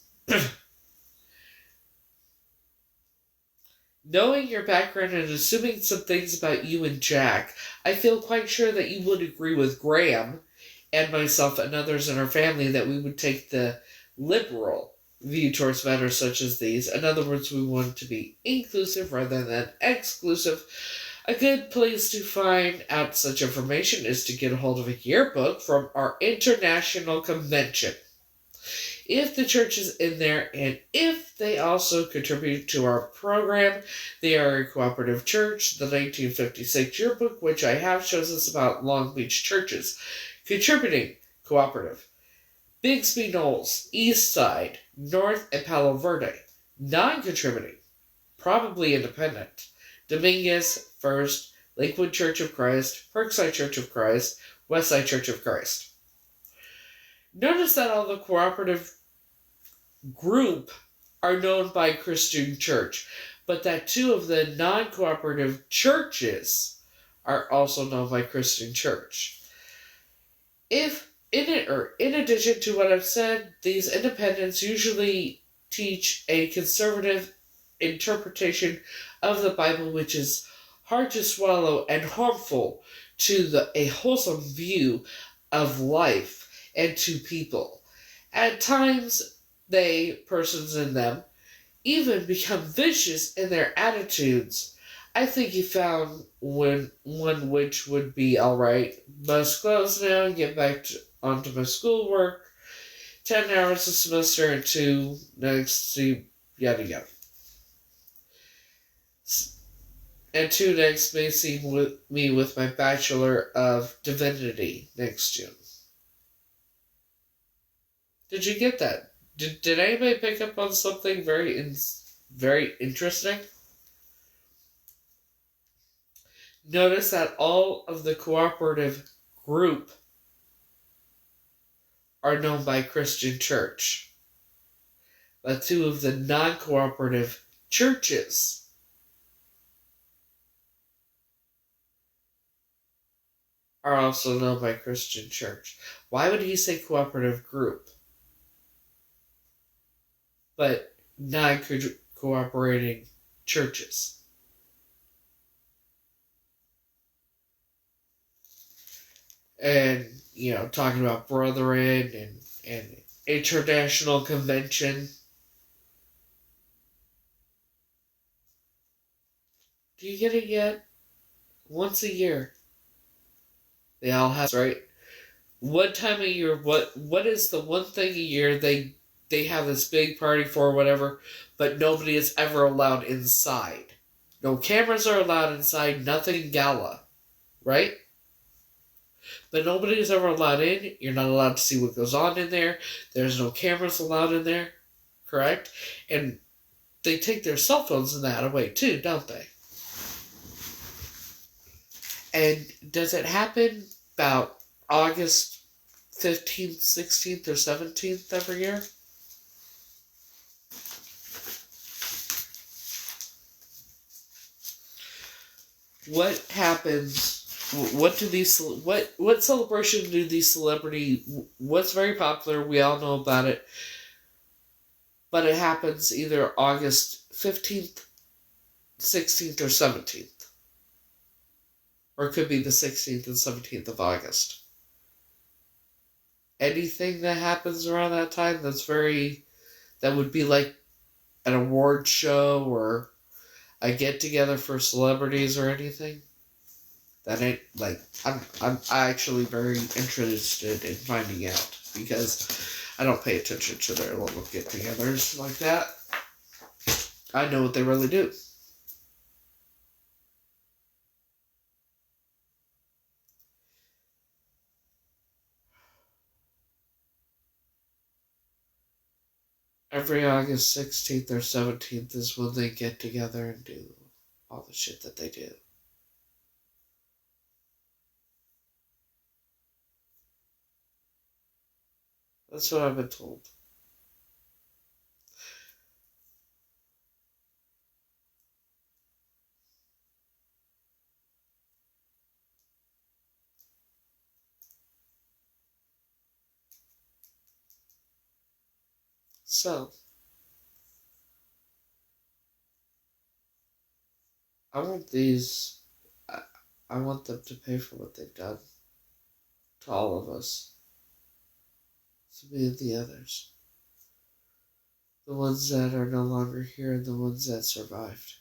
Knowing your background and assuming some things about you and Jack, I feel quite sure that you would agree with Graham and myself and others in our family that we would take the liberal view towards matters such as these. In other words, we want to be inclusive rather than exclusive. A good place to find out such information is to get a hold of a yearbook from our international convention. If the church is in there and if they also contribute to our program, they are a cooperative church. The 1956 yearbook, which I have, shows us about Long Beach churches contributing cooperative. Bixby Knolls, East Side, North, and Palo Verde. Non-contributing, probably independent. Dominguez, First, Lakewood Church of Christ, Parkside Church of Christ, Westside Church of Christ. Notice that all the cooperative group are known by Christian Church, but that two of the non-cooperative churches are also known by Christian Church. In addition to what I've said, these independents usually teach a conservative interpretation of the Bible, which is hard to swallow and harmful to a wholesome view of life and to people. At times, persons in them, even become vicious in their attitudes. I think he found one which would be alright. Must close now and get back onto my schoolwork. 10 hours a semester and 2 next, yada yada. And 2 next may see me with my Bachelor of Divinity next June. Did you get that? Did anybody pick up on something very interesting? Notice that all of the cooperative group are known by Christian Church. But 2 of the non-cooperative churches are also known by Christian Church. Why would he say cooperative group? But non-cooperating churches. And, talking about brethren and international convention. Do you get it yet? Once a year. They all have, right? One time a year, what is the one thing a year they have this big party for, whatever, but nobody is ever allowed inside. No cameras are allowed inside, nothing gala, right? But nobody is ever allowed in. You're not allowed to see what goes on in there. There's no cameras allowed in there, correct? And they take their cell phones and that away too, don't they? And does it happen about August 15th, 16th, or 17th every year? What happens? What celebration do these what's very popular, we all know about it, but it happens either August 15th, 16th, or 17th. Or it could be the 16th and 17th of August. Anything that happens around that time that would be like an award show or a get-together for celebrities or anything? That ain't, I'm actually very interested in finding out, because I don't pay attention to their little get-togethers like that. I know what they really do. Every August 16th or 17th is when they get together and do all the shit that they do. That's what I've been told. So, I want these. I want them to pay for what they've done to all of us. To me and the others. The ones that are no longer here and the ones that survived.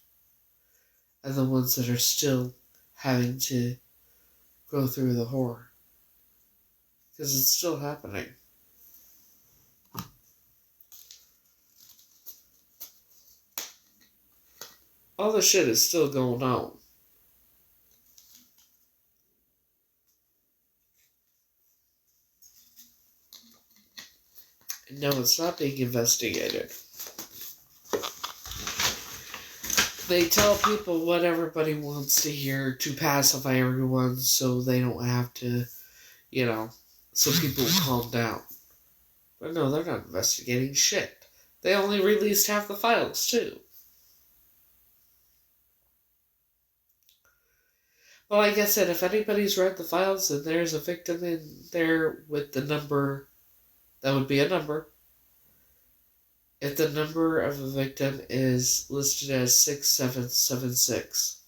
And the ones that are still having to go through the horror. Because it's still happening. All the shit is still going on. And no, it's not being investigated. They tell people what everybody wants to hear to pacify everyone so they don't have to, so people will calm down. But no, they're not investigating shit. They only released half the files, too. Well, like I said, if anybody's read the files and there's a victim in there with the number, that would be a number. If the number of a victim is listed as 6776,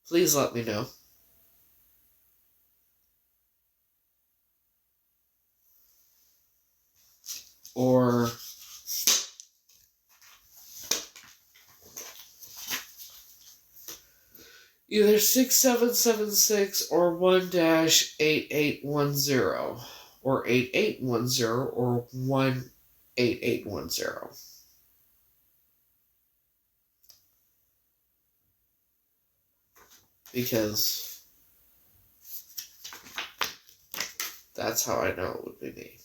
please let me know. Or either 6776 or 1-8810 or 8810 or 18810. Because that's how I know it would be me.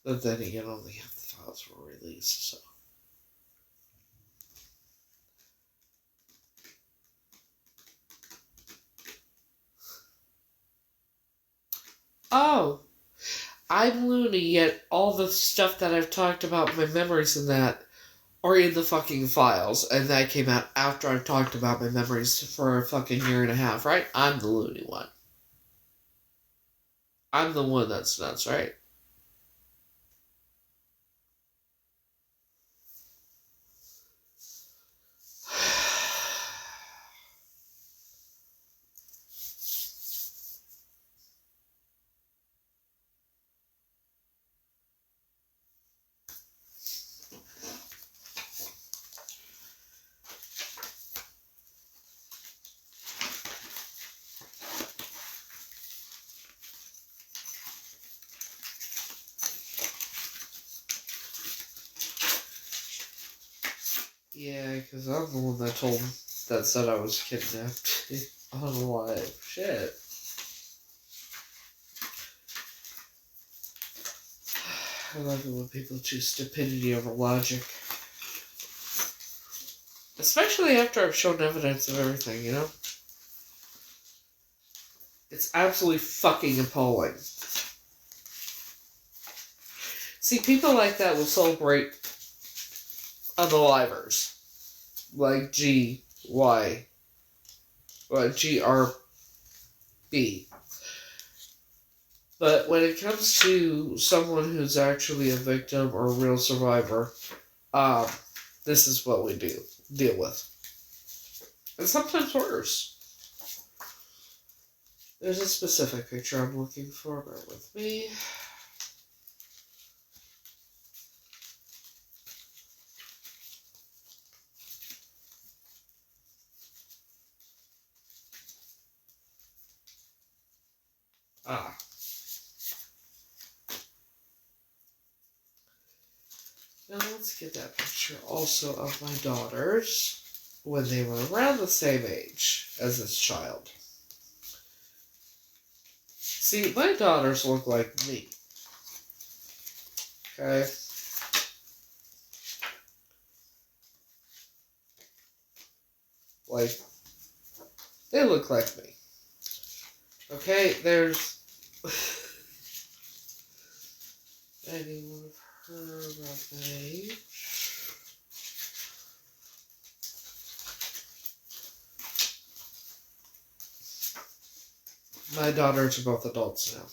But then again, only half the files were released, so. Oh, I'm loony, yet all the stuff that I've talked about, my memories and that, are in the fucking files, and that came out after I've talked about my memories for a fucking year and a half, right? I'm the loony one. I'm the one that's nuts, right? Yeah, because I'm the one that said I was kidnapped on live. Shit. I love it when people choose stupidity over logic. Especially after I've shown evidence of everything, It's absolutely fucking appalling. See, people like that will celebrate unalivers. Like GRB. But when it comes to someone who's actually a victim or a real survivor, this is what we deal with. And sometimes worse. There's a specific picture I'm looking for, bear with me. get that picture also of my daughters when they were around the same age as this child. See, my daughters look like me. Okay? Like, they look like me. Okay, there's anyone of her about that age. My daughters are both adults now.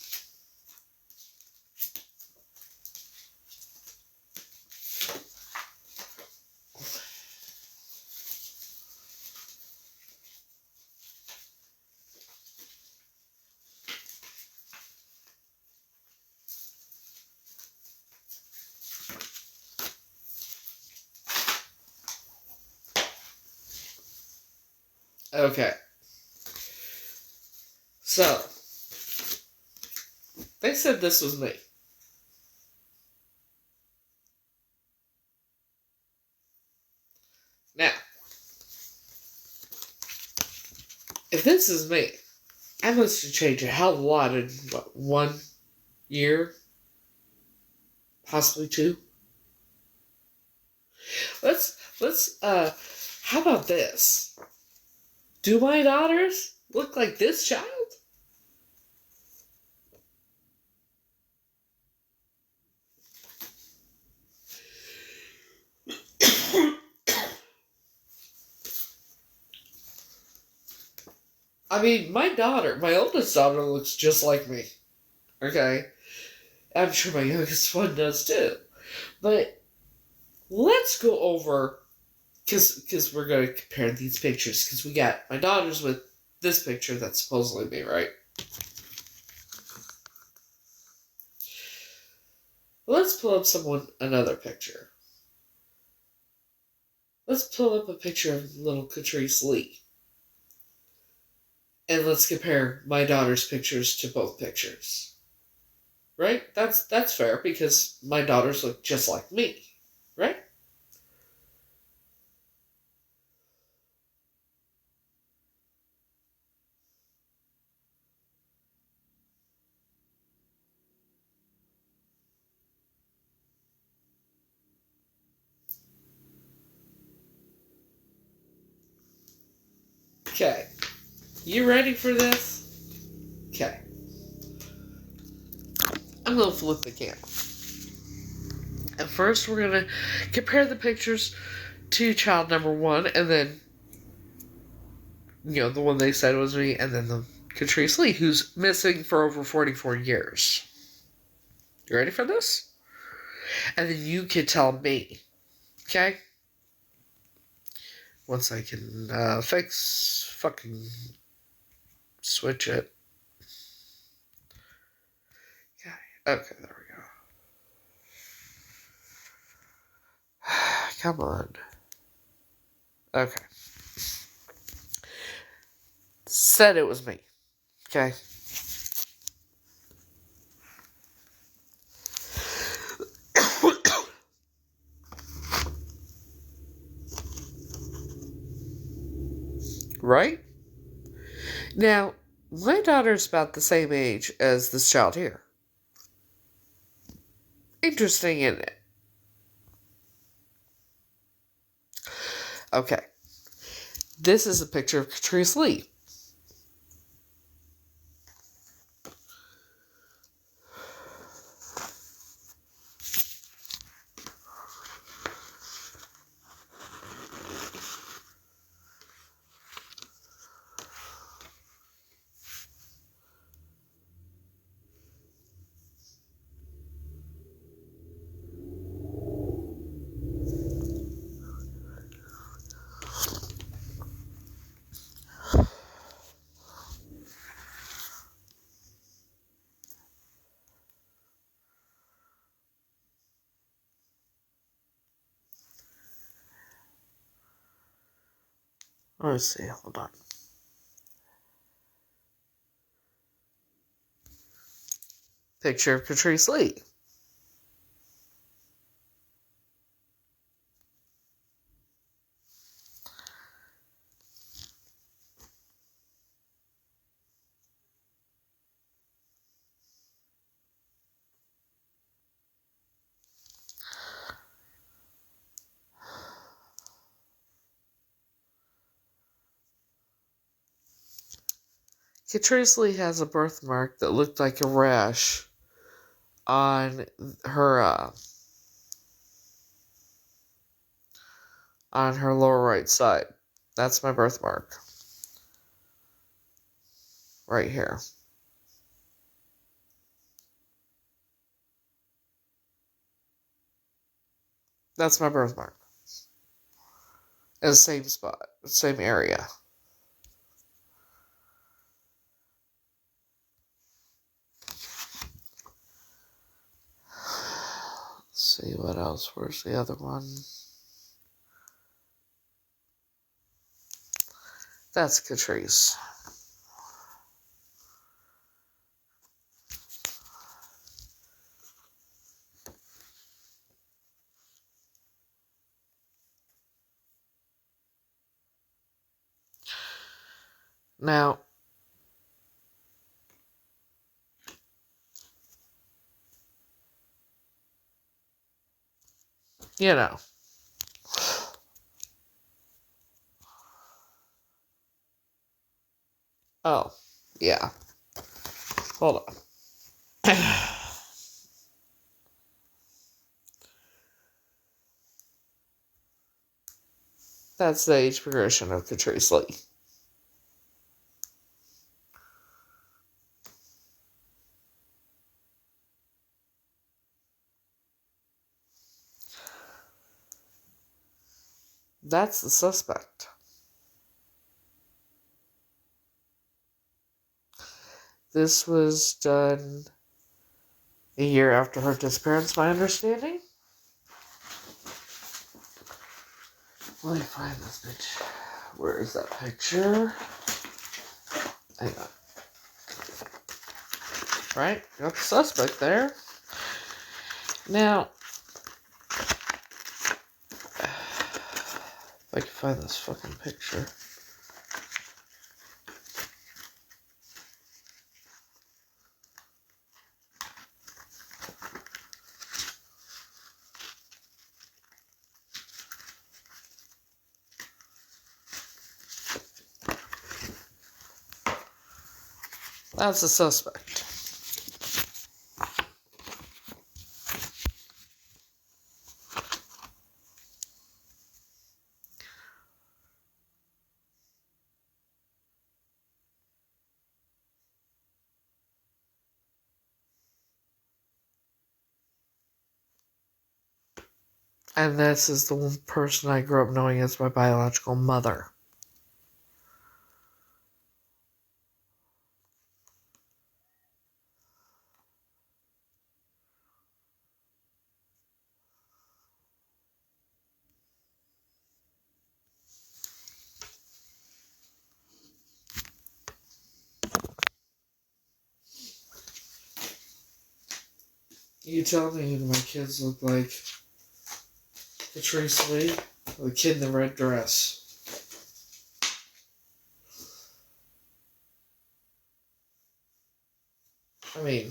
Okay. So, they said this was me. Now, if this is me, I must have changed a hell of a lot in, what, 1 year? Possibly 2? How about this? Do my daughters look like this child? I mean, my oldest daughter looks just like me. Okay? I'm sure my youngest one does too. But let's go over, because we're going to compare these pictures, because we got my daughters with this picture that's supposedly me, right? Let's pull up another picture. Let's pull up a picture of little Catrice Lee. And let's compare my daughter's pictures to both pictures. Right? That's fair, because my daughters look just like me. Right? Okay. You ready for this? Okay. I'm going to flip the camera. And first we're going to compare the pictures to child number 1, and then, the one they said was me, and then the Catrice Lee, who's missing for over 44 years. You ready for this? And then you can tell me. Okay? Once I can fucking switch it. Okay, there we go. Come on. Okay. Said it was me. Okay. Right? Now, my daughter's about the same age as this child here. Interesting, isn't it? Okay. This is a picture of Catrice Lee. Let's see, hold on. Picture of Catrice Lee. Catrice Lee has a birthmark that looked like a rash on her lower right side. That's my birthmark. Right here. That's my birthmark. In the same spot, same area. Let's see what else. Where's the other one? That's Catrice. Now, you know. Oh, yeah. Hold on. That's the age progression of Catrice Lee. That's the suspect. This was done a year after her disappearance, my understanding. Let me find this picture. Where is that picture? Hang on. Right? Got the suspect there. Now, if I can find this fucking picture. That's the suspect. And this is the one person I grew up knowing as my biological mother. You tell me who my kids look like. Catrice Lee, the kid in the red dress. I mean,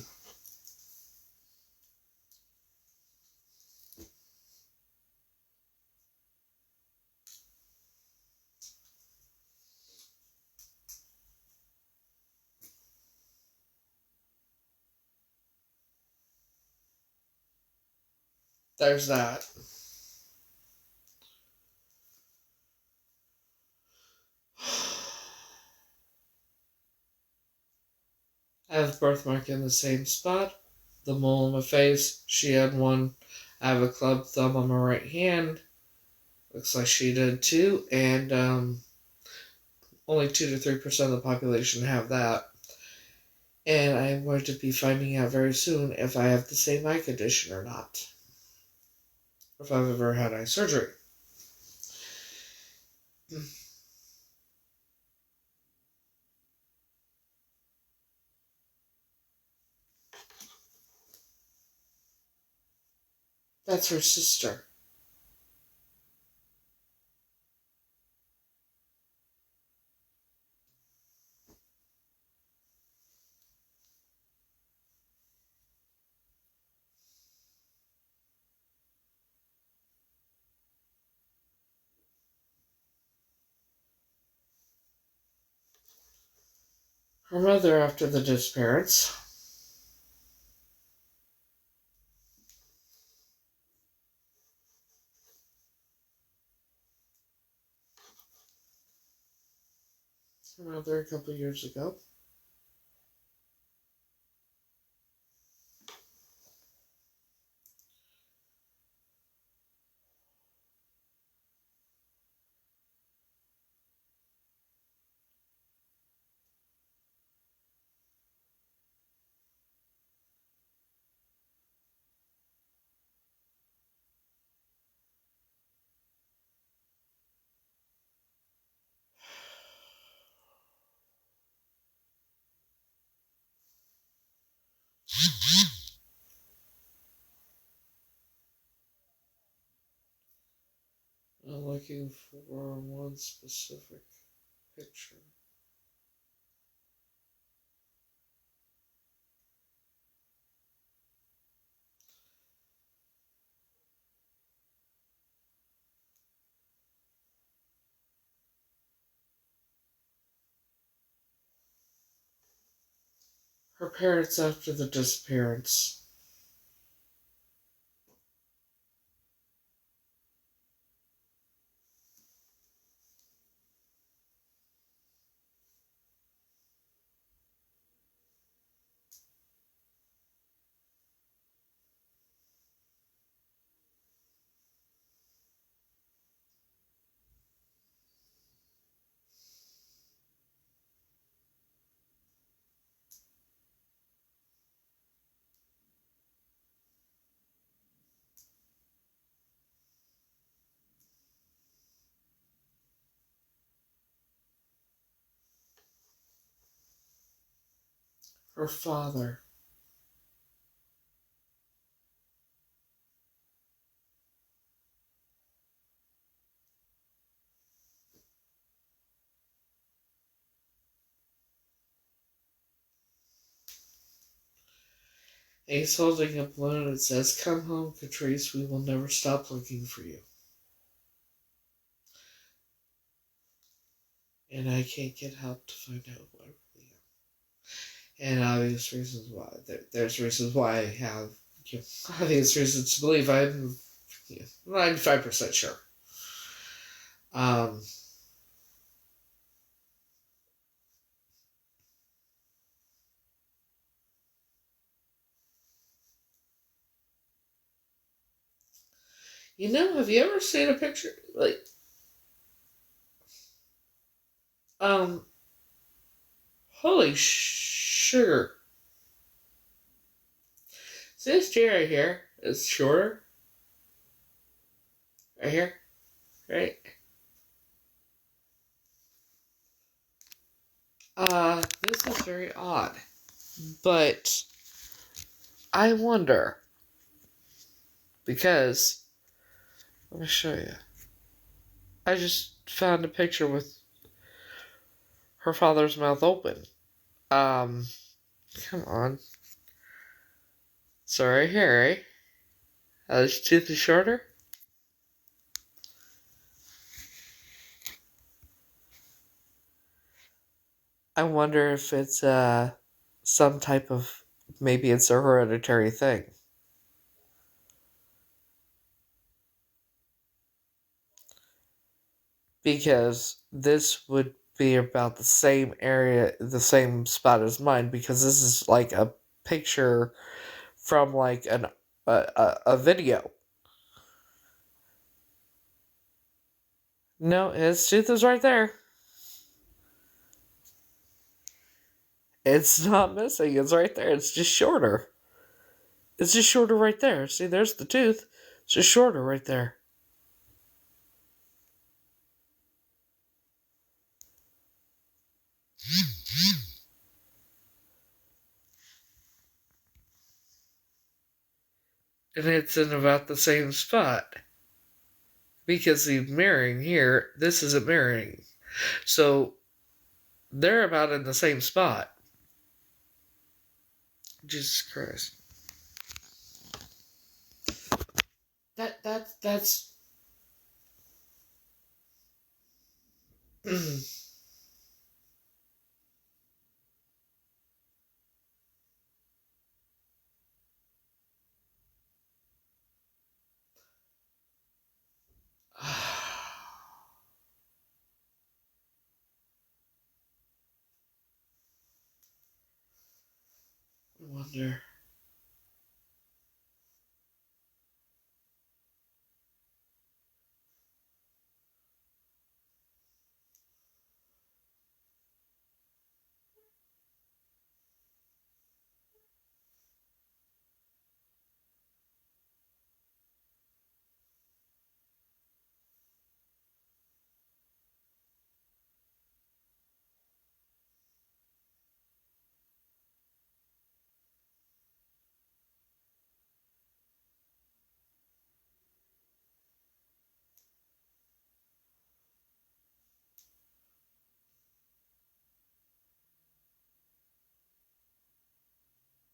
there's that. I have a birthmark in the same spot. The mole on my face, she had one. I have a club thumb on my right hand. Looks like she did too. And only 2 to 3% of the population have that. And I'm going to be finding out very soon if I have the same eye condition or not. Or if I've ever had eye surgery. That's her sister. Her mother after the disappearance. Her mother a couple years ago. I'm looking for one specific picture. Her parents after the disappearance. Her father. He's holding a balloon and says, "Come home, Catrice, we will never stop looking for you." And I can't get help to find out who I really am. And obvious reasons why. There's reasons why I have obvious reasons to believe I'm 95% sure. Um, have you ever seen a picture like um holy sugar. See this tree right here? It's shorter. Right here. Right? This is very odd. But I wonder because let me show you. I just found a picture with her father's mouth open. Um Come on. So right here, right? His tooth is shorter. I wonder if it's some type of maybe it's a hereditary thing. Because this would be about the same area, the same spot as mine, because this is like a picture from like a video. No, his tooth is right there. It's not missing. It's right there. It's just shorter. It's just shorter right there. See, there's the tooth. It's just shorter right there. And it's in about the same spot. Because the mirroring here, this isn't mirroring. So they're about in the same spot. Jesus Christ. That's wonder.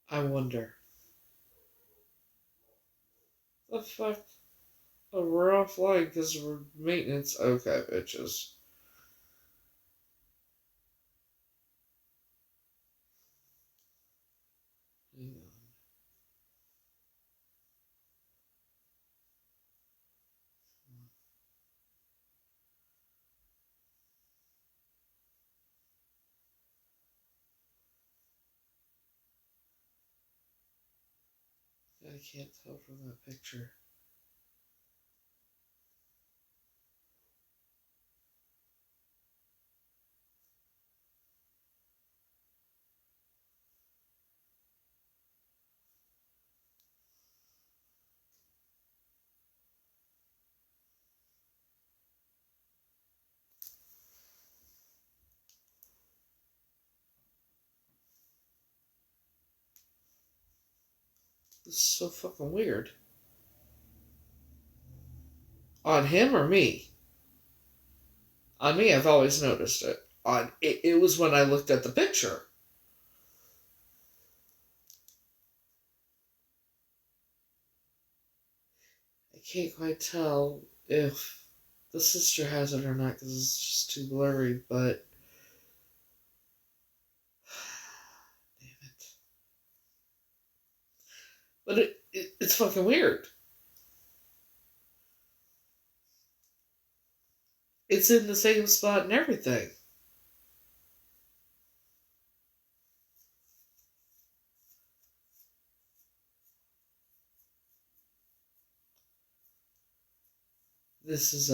I wonder. The fuck? Oh, we're offline because we're maintenance. Okay, bitches. Hang on. I can't tell from that picture. This is so fucking weird. On him or me? On me, I've always noticed it. On it was when I looked at the picture. I can't quite tell if the sister has it or not because it's just too blurry, but. Damn it. But it's fucking weird. It's in the same spot and everything. This is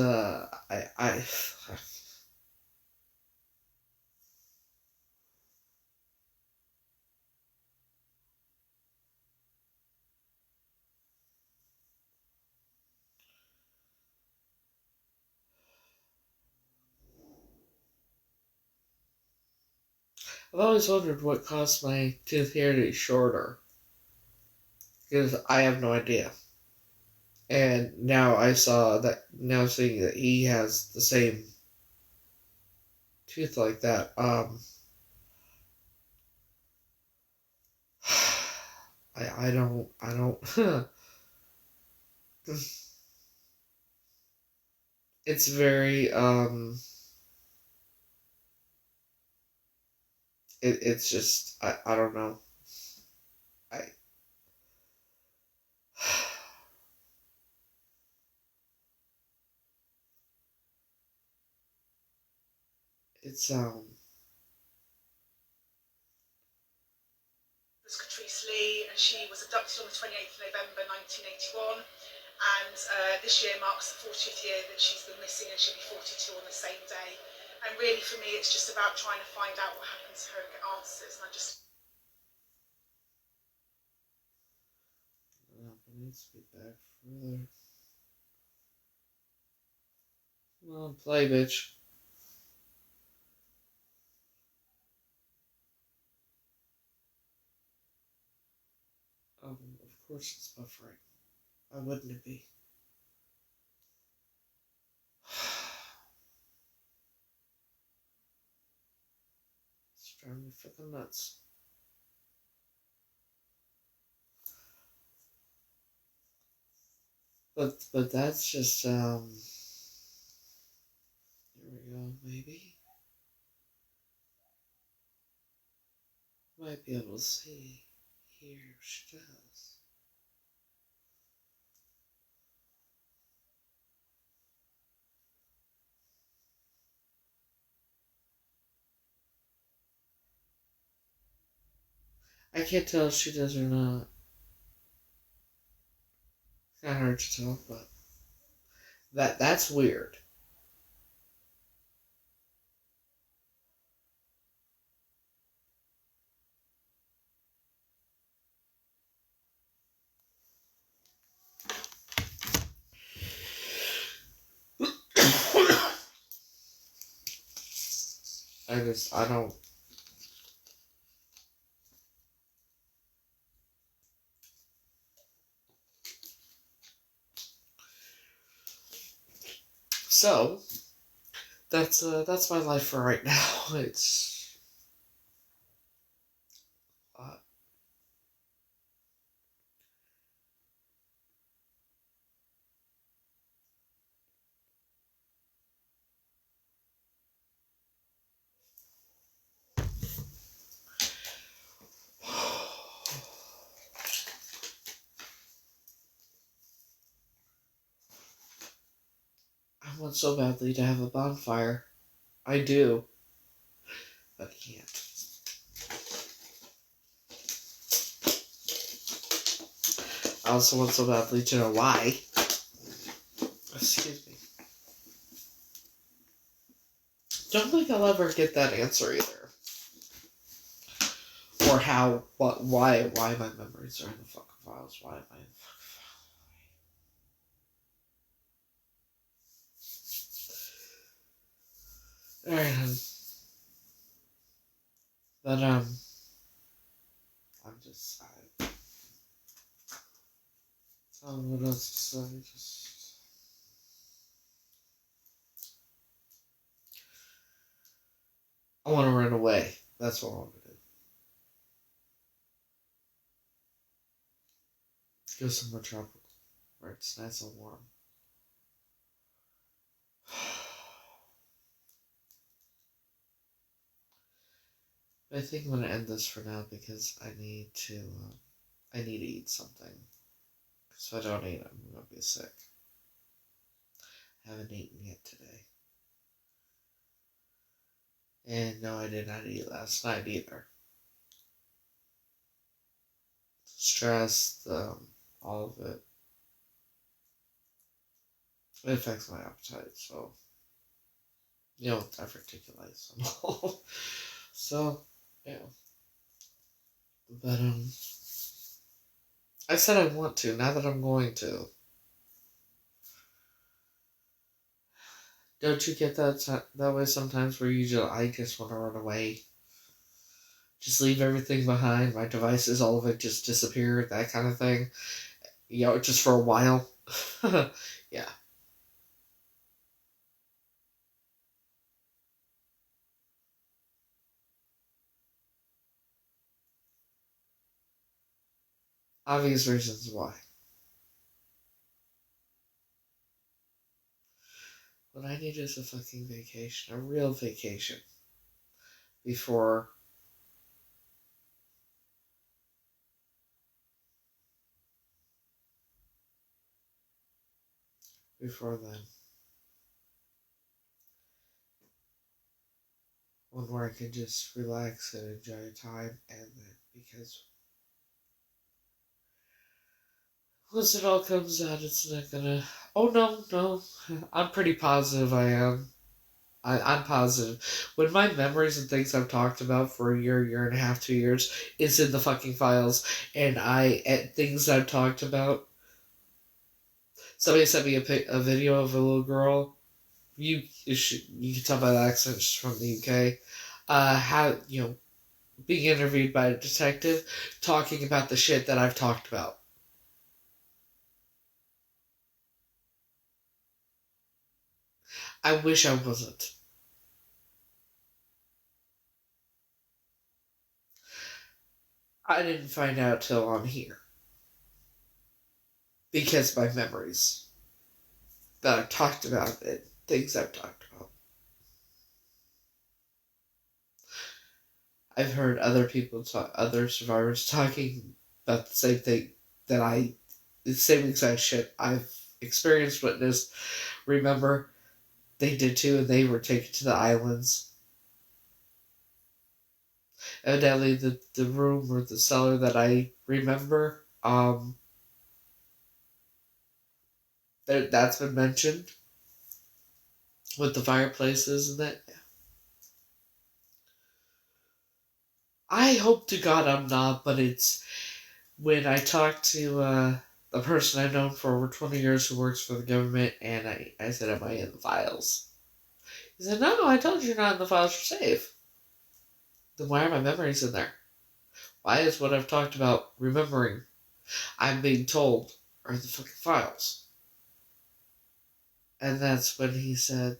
I've always wondered what caused my tooth hair to be shorter. Because I have no idea. And now seeing that he has the same tooth like that, I don't, it's very, it's just, I don't know. I, it's, Was Catrice Lee, and she was abducted on the 28th of November 1981. And this year marks the 40th year that she's been missing, and she'll be 42 on the same day. And really, for me, it's just about trying to find out what happened to her and get answers. And I just. it needs to be back further. Come on, play, bitch. Of course it's buffering. Why wouldn't it be? It's driving me fucking nuts. But that's just here we go, maybe. Might be able to see here she does. I can't tell if she does or not. It's kind of hard to tell, but that's weird. I don't. So that's my life for right now. It's uh, I want so badly to have a bonfire. I do, but I can't. I also want so badly to know why. Excuse me. Don't think I'll ever get that answer either. Or how, why my memories are in the fucking files. Why am I in the fucking files? Alright, but, I'm just, I don't know what else to say, just... I want to run away. That's what I want to do. Go somewhere tropical, where it's nice and warm. I think I'm gonna end this for now because I need to eat something. Because if I don't eat, I'm gonna be sick. I haven't eaten yet today. And no, I did not eat last night either. Stress, all of it. It affects my appetite, so diverticulitis and all. So, yeah. But I said I want to, now that I'm going to. Don't you get that way sometimes where I just want to run away? Just leave everything behind, my devices, all of it just disappear, that kind of thing. Just for a while. Yeah. Obvious reasons why. What I need is a fucking vacation, a real vacation. Before then. One where I can just relax and enjoy time, and then, because once it all comes out, it's not gonna... Oh, no. I'm pretty positive I am. I'm positive. When my memories and things I've talked about for a year and a half, 2 years, is in the fucking files, and things I've talked about... Somebody sent me a video of a little girl. You can tell by the accent she's from the UK. Being interviewed by a detective, talking about the shit that I've talked about. I wish I wasn't. I didn't find out till on here. Because my memories that I've talked about and things I've talked about. I've heard other survivors talking about the same thing the same exact shit I've experienced, witnessed. Remember, they did too, and they were taken to the islands. Evidently, the room or the cellar that I remember, that's been mentioned with the fireplaces and that. I hope to God I'm not, but it's when I talked to a person I've known for over 20 years who works for the government, and I said, am I in the files? He said, no, I told you you're not in the files, you're safe. Then why are my memories in there? Why is what I've talked about remembering, I'm being told, are the fucking files? And that's when he said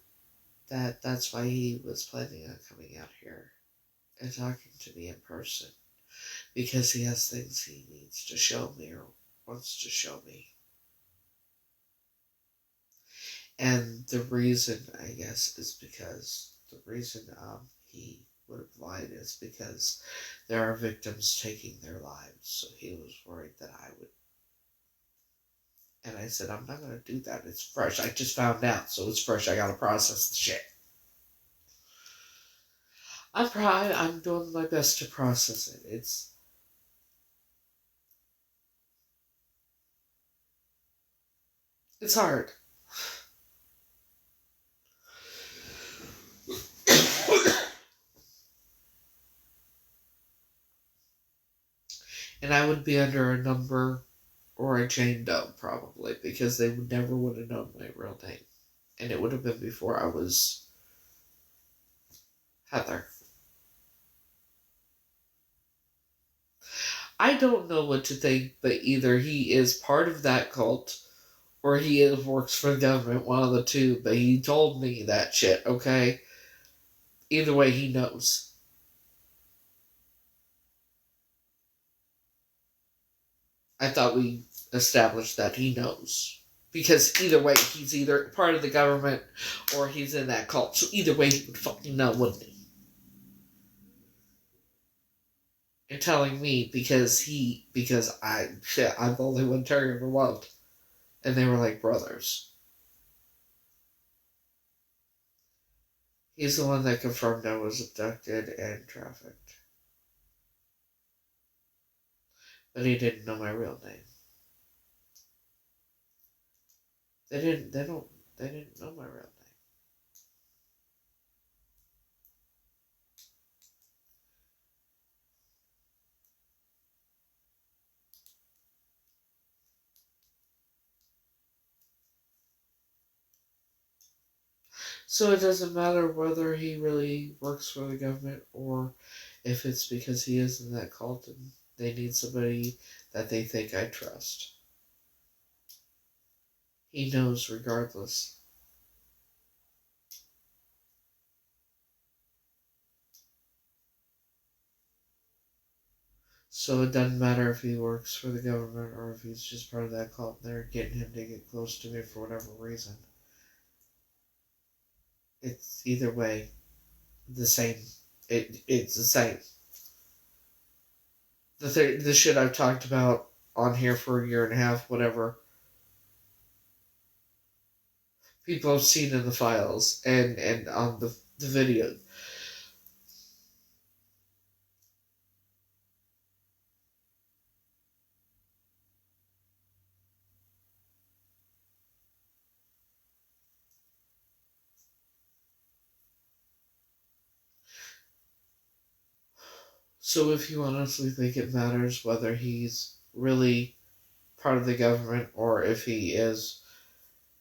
that's why he was planning on coming out here and talking to me in person. Because he has things he needs to show me or wants to show me. And the reason, I guess, is because the reason he would have lied is because there are victims taking their lives. So he was worried that I would. And I said, I'm not going to do that. It's fresh. I just found out, so it's fresh. I got to process the shit. I'm doing my best to process it. It's hard. And I would be under a number or a Jane Doe, probably, because they never would have known my real name. And it would have been before I was Heather. I don't know what to think, but either he is part of that cult or he works for the government, one of the two, but he told me that shit, okay? Either way, he knows. I thought we established that he knows. Because either way, he's either part of the government or he's in that cult. So either way, he would fucking know, wouldn't he? You're telling me because I'm the only one Terry ever loved. And they were like brothers. He's the one that confirmed I was abducted and trafficked. But he didn't know my real name. They didn't know my real name. So it doesn't matter whether he really works for the government or if it's because he is in that cult and they need somebody that they think I trust. He knows regardless. So it doesn't matter if he works for the government or if he's just part of that cult and they're getting him to get close to me for whatever reason. It's either way the same. It's the same. The shit I've talked about on here for a year and a half, whatever, people have seen in the files and on the video. So if you honestly think it matters whether he's really part of the government or if he is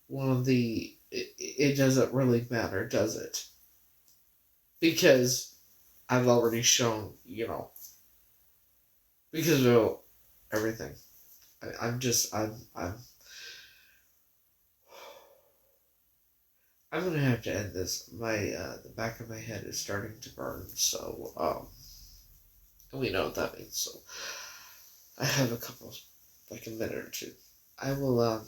one of the... It doesn't really matter, does it? Because I've already shown, because of everything. I'm gonna have to end this. The back of my head is starting to burn, so, we know what that means, so I have like a minute or two. I will,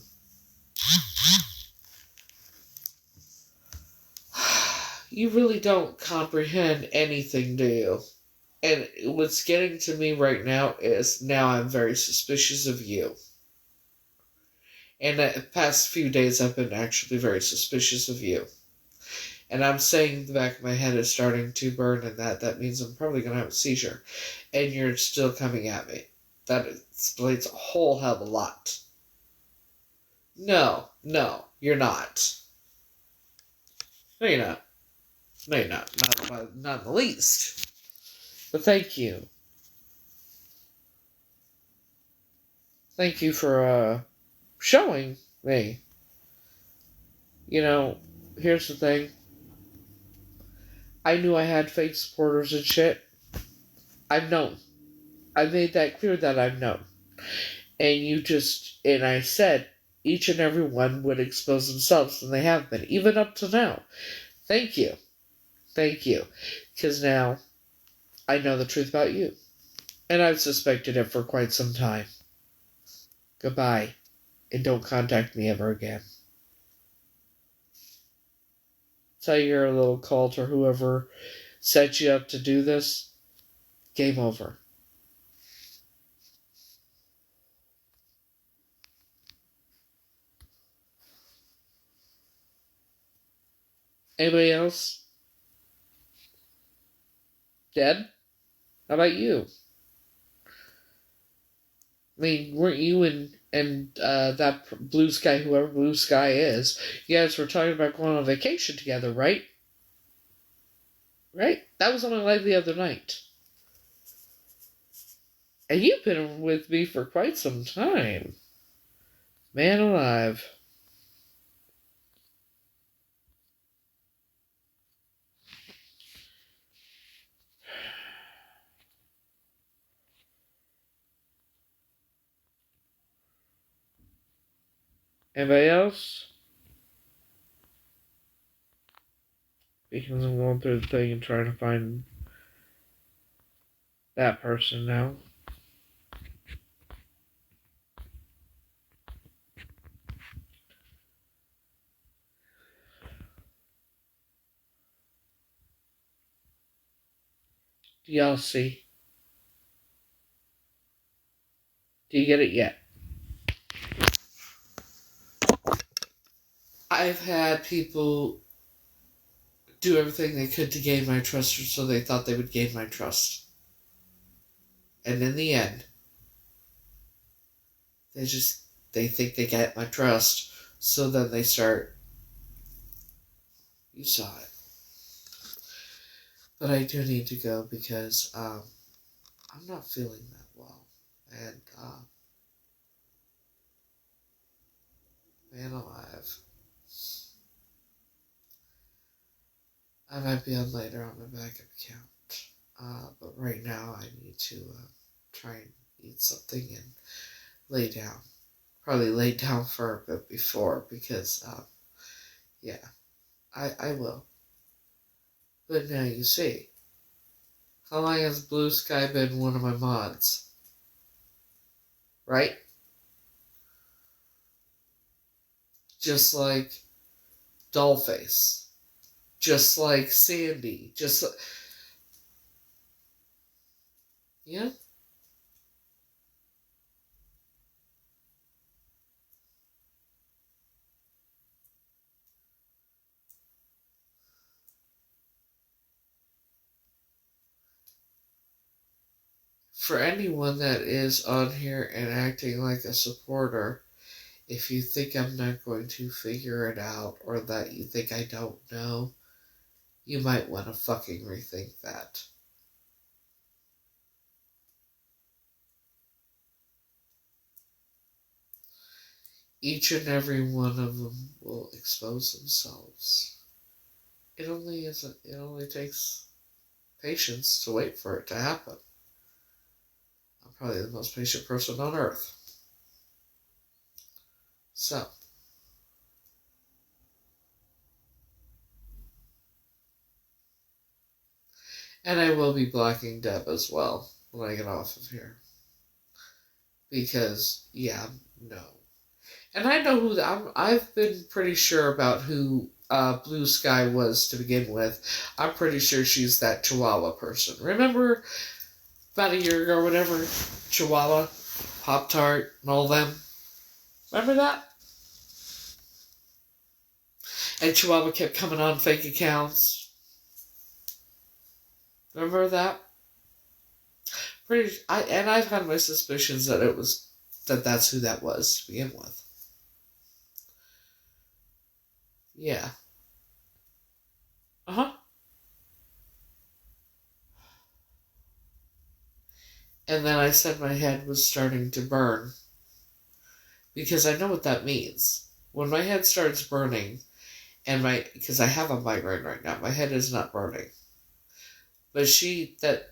you really don't comprehend anything, do you? And what's getting to me right now is now I'm very suspicious of you. And the past few days I've been actually very suspicious of you. and I'm saying the back of my head is starting to burn, and that means I'm probably going to have a seizure, and you're still coming at me. That explains a whole hell of a lot. No, you're not. No, you're not. No, you're not. Not in the least. But thank you. Thank you for showing me. Here's the thing. I knew I had fake supporters and shit. I've known. I made that clear that I've known. And I said each and every one would expose themselves, and they have been, even up to now. Thank you. Thank you. Because now I know the truth about you. And I've suspected it for quite some time. Goodbye. And don't contact me ever again. Tell your little cult or whoever set you up to do this, game over. Anybody else? Dead? How about you? I mean, weren't you and that Blue Sky, whoever Blue Sky is, you guys were talking about going on vacation together, right? Right? That was on my live the other night. And you've been with me for quite some time. Man alive. Anybody else? Because I'm going through the thing and trying to find that person now. Do y'all see? Do you get it yet? I've had people do everything they could to gain my trust, or so they thought they would gain my trust. And in the end, they think they get my trust, so then they start. You saw it. But I do need to go because I'm not feeling that well. And man alive. I might be on later on my backup account. But right now I need to try and eat something and lay down. Probably lay down for a bit before because, yeah, I will. But now you see. How long has Blue Sky been one of my mods? Right? Just like Dollface. Just like Sandy. Just like... Yeah? For anyone that is on here and acting like a supporter, if you think I'm not going to figure it out or that you think I don't know, you might want to fucking rethink that. Each and every one of them will expose themselves. It only takes patience to wait for it to happen. I'm probably the most patient person on earth. So, and I will be blocking Deb as well when I get off of here. Because, yeah, no. And I know who, I've been pretty sure about who Blue Sky was to begin with. I'm pretty sure she's that Chihuahua person. Remember about a year ago or whatever, Chihuahua, Pop-Tart, and all them? Remember that? And Chihuahua kept coming on fake accounts. Remember that? I've had my suspicions that that's who that was to begin with. Yeah. Uh-huh. And then I said my head was starting to burn. Because I know what that means. When my head starts burning, because I have a migraine right now, my head is not burning. But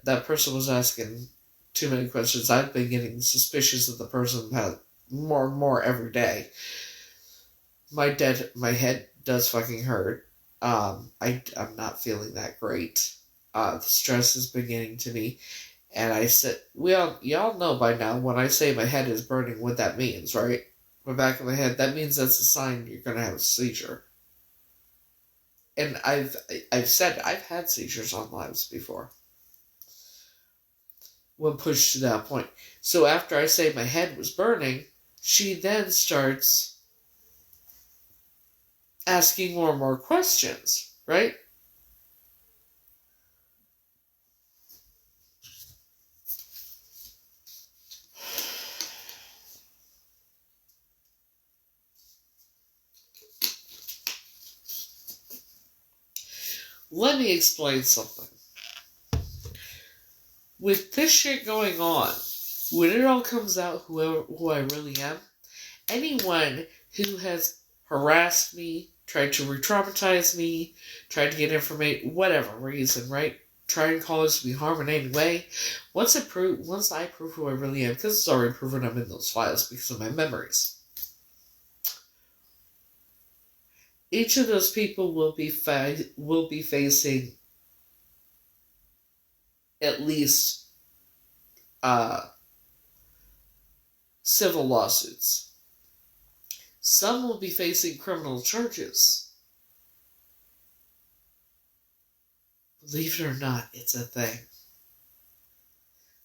that person was asking too many questions. I've been getting suspicious of the person about more and more every day. My head does fucking hurt. I'm not feeling that great. The stress is beginning to me. And I said, y'all know by now when I say my head is burning what that means, right? The back of my head, that means that's a sign you're gonna have a seizure. And I've said I've had seizures on lives before. When pushed to that point. So after I say my head was burning, she then starts asking more and more questions, right? Let me explain something. With this shit going on, when it all comes out who I really am, anyone who has harassed me, tried to re-traumatize me, tried to get information, whatever reason, right? Try and cause me harm in any way. Once I prove who I really am, because it's already proven I'm in those files because of my memories. Each of those people will be facing at least civil lawsuits. Some will be facing criminal charges. Believe it or not, it's a thing.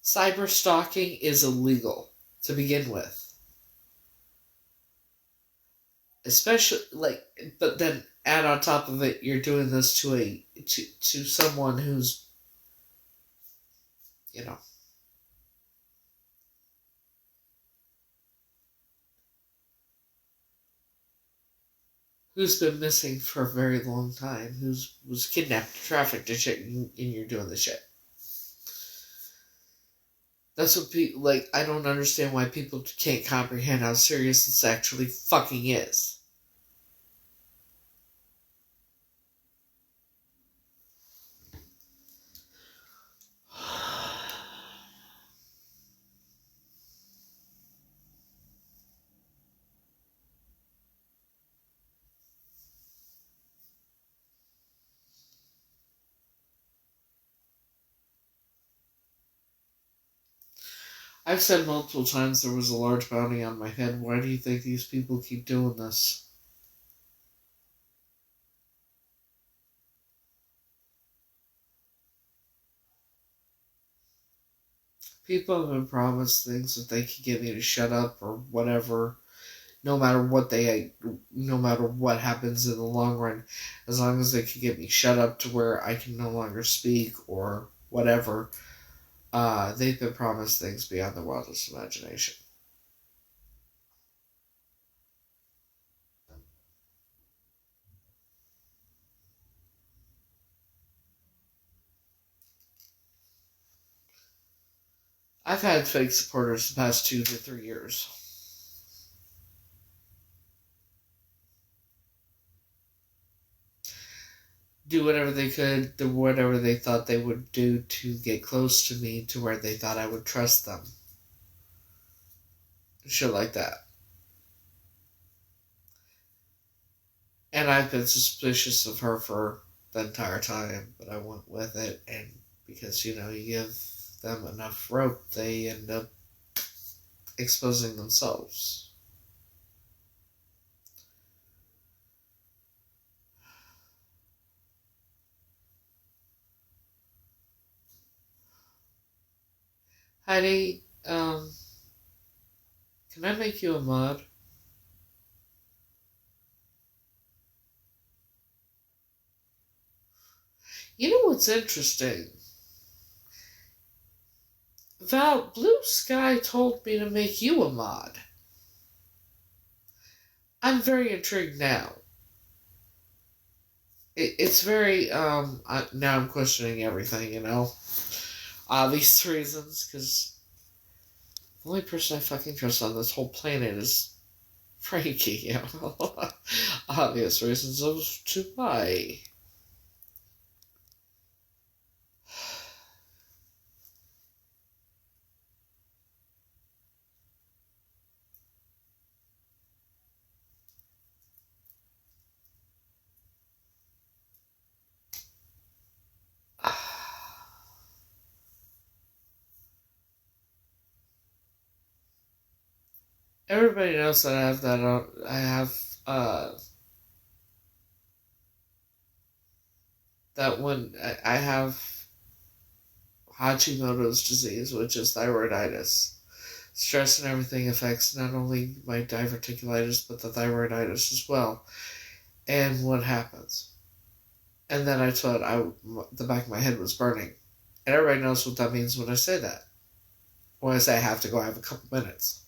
Cyber stalking is illegal to begin with. Especially but then add on top of it, you're doing this to someone who's, you know, who's been missing for a very long time, was kidnapped, trafficked, and shit, and you're doing the shit. That's what people like. I don't understand why people can't comprehend how serious this actually fucking is. I've said multiple times there was a large bounty on my head. Why do you think these people keep doing this? People have been promised things that they could get me to shut up or whatever, no matter what happens in the long run, as long as they could get me shut up to where I can no longer speak or whatever. They've been promised things beyond the wildest imagination. I've had fake supporters the past 2 to 3 years. Do whatever they could, do whatever they thought they would do to get close to me to where they thought I would trust them. Shit like that. And I've been suspicious of her for the entire time, but I went with it, and because, you give them enough rope, they end up exposing themselves. Heidi, can I make you a mod? what's interesting? Val, Blue Sky told me to make you a mod. I'm very intrigued now. It's very, now I'm questioning everything, you know? Obvious reasons, because the only person I fucking trust on this whole planet is Frankie, you know? Obvious reasons as to why. Everybody knows that I have that, that when I have Hashimoto's disease, which is thyroiditis. Stress and everything affects not only my diverticulitis, but the thyroiditis as well. And what happens? And then I thought the back of my head was burning. And everybody knows what that means when I say that. When I say I have to go, I have a couple minutes.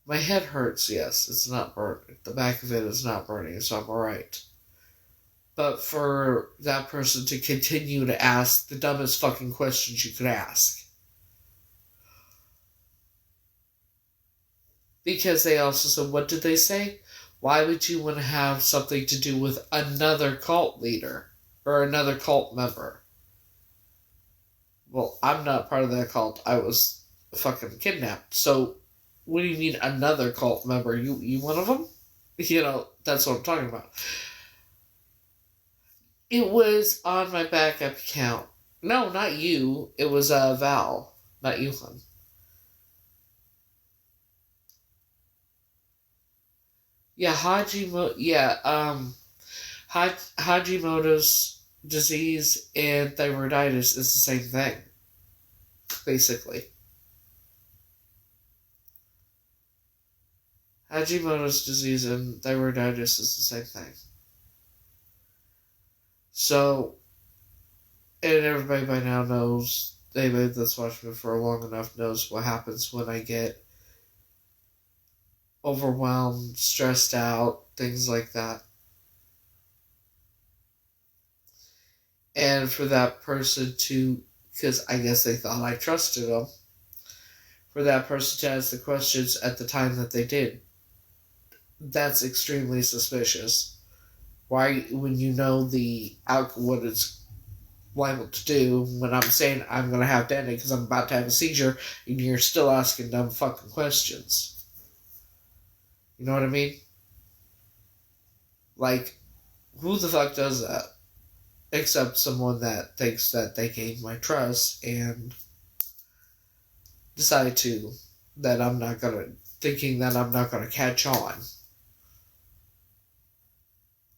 My head hurts, yes, it's not burning. The back of it is not burning, so I'm alright. But for that person to continue to ask the dumbest fucking questions you could ask. Because they also said, what did they say? Why would you want to have something to do with another cult leader? Or another cult member? Well, I'm not part of that cult. I was fucking kidnapped. So, what do you mean another cult member? You one of them? You know, that's what I'm talking about. It was on my backup account. No, not you. It was Val, not you, hon. Yeah, Hashimoto's disease and thyroiditis is the same thing, basically. Hashimoto's disease and thyroiditis is the same thing. So, and everybody by now knows, anybody that's watched me for long enough knows what happens when I get overwhelmed, stressed out, things like that. And for that person to, because I guess they thought I trusted them, for that person to ask the questions at the time that they did, that's extremely suspicious. Why, when you know what it's liable to do, when I'm saying I'm going to have to end it because I'm about to have a seizure, and you're still asking dumb fucking questions. You know what I mean? Like, who the fuck does that? Except someone that thinks that they gained my trust and decide thinking that I'm not gonna catch on.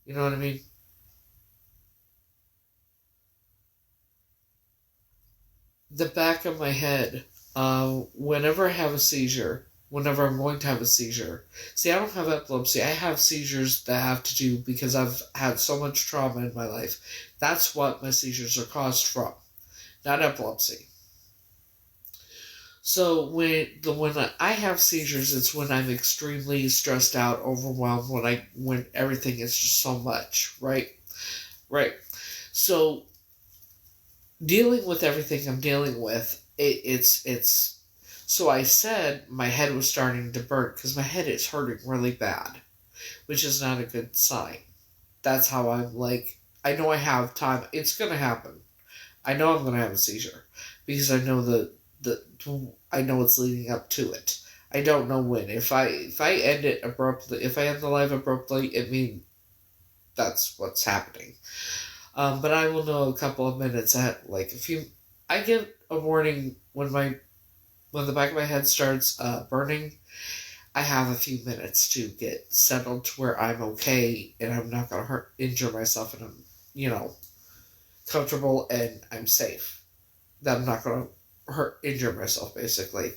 You know what I mean? The back of my head, whenever I have a seizure, whenever I'm going to have a seizure. See, I don't have epilepsy. I have seizures that have to do because I've had so much trauma in my life. That's what my seizures are caused from, not epilepsy. So when I have seizures, it's when I'm extremely stressed out, overwhelmed, when everything is just so much, right? Right. So dealing with everything I'm dealing with, it's. So I said my head was starting to burn because my head is hurting really bad, which is not a good sign. That's how I'm like. I know I have time. It's gonna happen. I know I'm gonna have a seizure because I know I know it's leading up to it. I don't know when. If I end it abruptly, if I end the live abruptly, it means that's what's happening. But I will know a couple of minutes at I get a warning when the back of my head starts burning. I have a few minutes to get settled to where I'm okay and I'm not gonna injure myself, and I'm comfortable and I'm safe. That I'm not gonna injure myself, basically.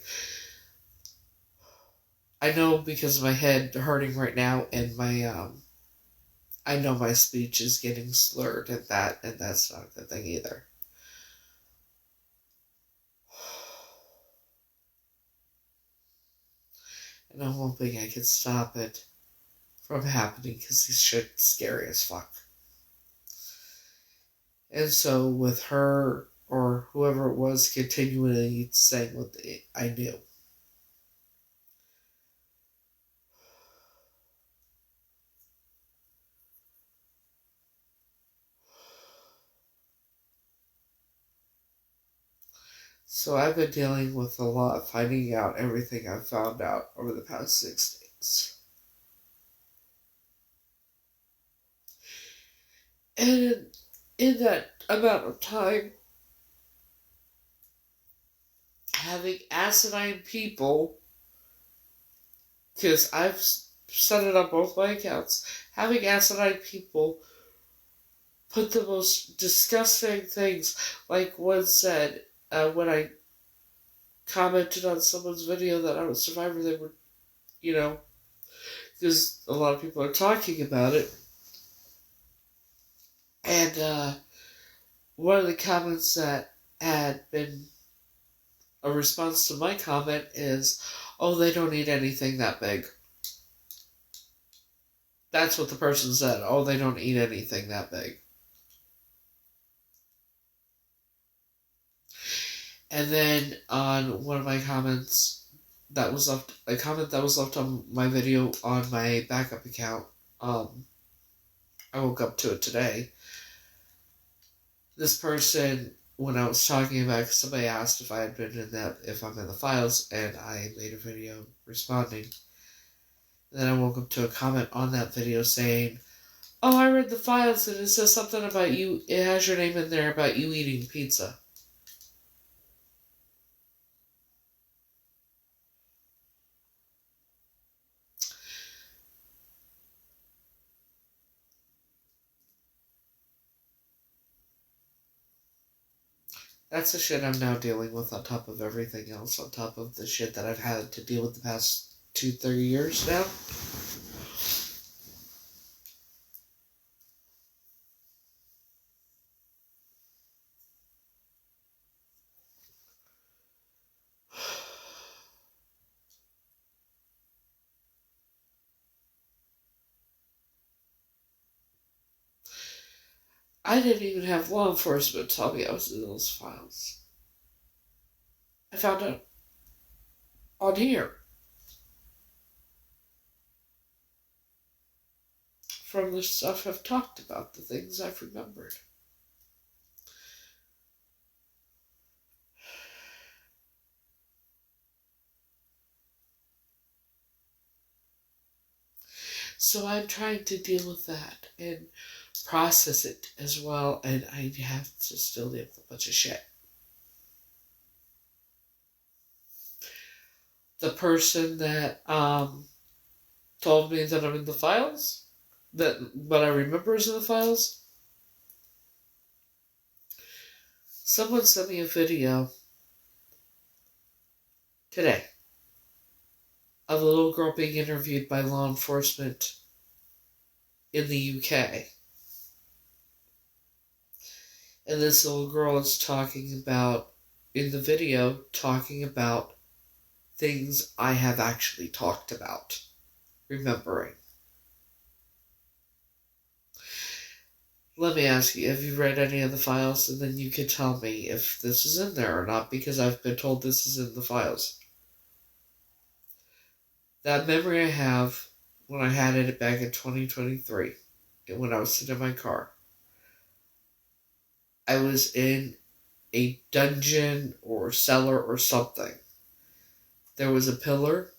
I know because of my head hurting right now and my I know my speech is getting slurred, and that's not a good thing either. And I'm hoping I can stop it from happening, because this shit's scary as fuck. And so with her, or whoever it was, continually saying what I knew. So I've been dealing with a lot, finding out everything I've found out over the past 6 days. And in that amount of time, having asinine people, because I've said it on both my accounts, having asinine people put the most disgusting things, like one said, when I commented on someone's video that I was a survivor, they were, because a lot of people are talking about it, and one of the comments that had been a response to my comment is, oh, they don't eat anything that big. That's what the person said. Oh, they don't eat anything that big. And then on one of my comments that was left, a comment that was left on my video on my backup account, I woke up to it today. This person, when I was talking about it, somebody asked if I had been in that, if I'm in the files, and I made a video responding. And then I woke up to a comment on that video saying, oh, I read the files and it says something about you, it has your name in there about you eating pizza. That's the shit I'm now dealing with, on top of everything else, on top of the shit that I've had to deal with the past 3 years now. I didn't even have law enforcement tell me I was in those files. I found out on here. From the stuff I've talked about, the things I've remembered. So I'm trying to deal with that and process it as well, and I have to still deal with a bunch of shit. The person that told me that I'm in the files, that what I remember is in the files, someone sent me a video today of a little girl being interviewed by law enforcement in the UK. And this little girl is talking about, in the video, talking about things I have actually talked about, remembering. Let me ask you, have you read any of the files? And then you can tell me if this is in there or not, because I've been told this is in the files. That memory I have when I had it back in 2023, when I was sitting in my car, I was in a dungeon or cellar or something. There was a pillar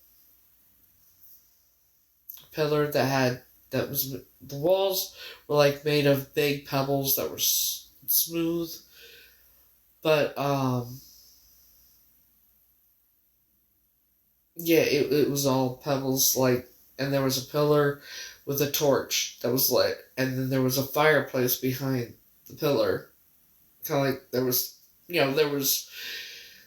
that was, the walls were like made of big pebbles that were smooth, but yeah, it was all pebbles, like, and there was a pillar with a torch that was lit, and then there was a fireplace behind the pillar, kind of like there was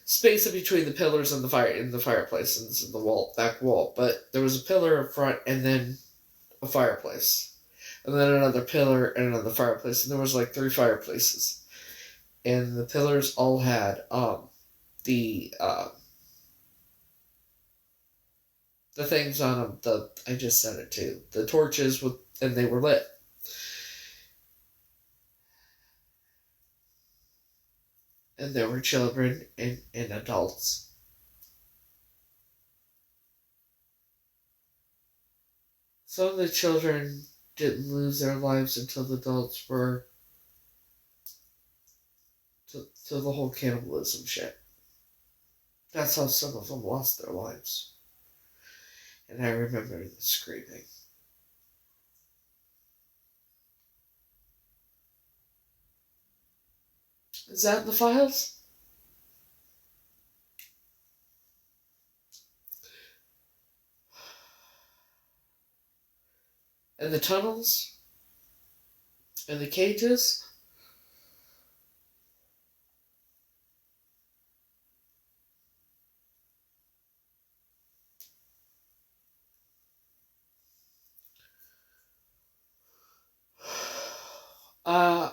space in between the pillars and the fireplace and the back wall, but there was a pillar up front and then a fireplace. and then another pillar and another fireplace, and there was like 3 fireplaces, and the pillars all had the the things on them. I just said it too. The torches with, and they were lit. And there were children and adults. Some of the children didn't lose their lives until the adults were to the whole cannibalism shit. That's how some of them lost their lives. And I remember the screaming. Is that in the files? And the tunnels? And the cages?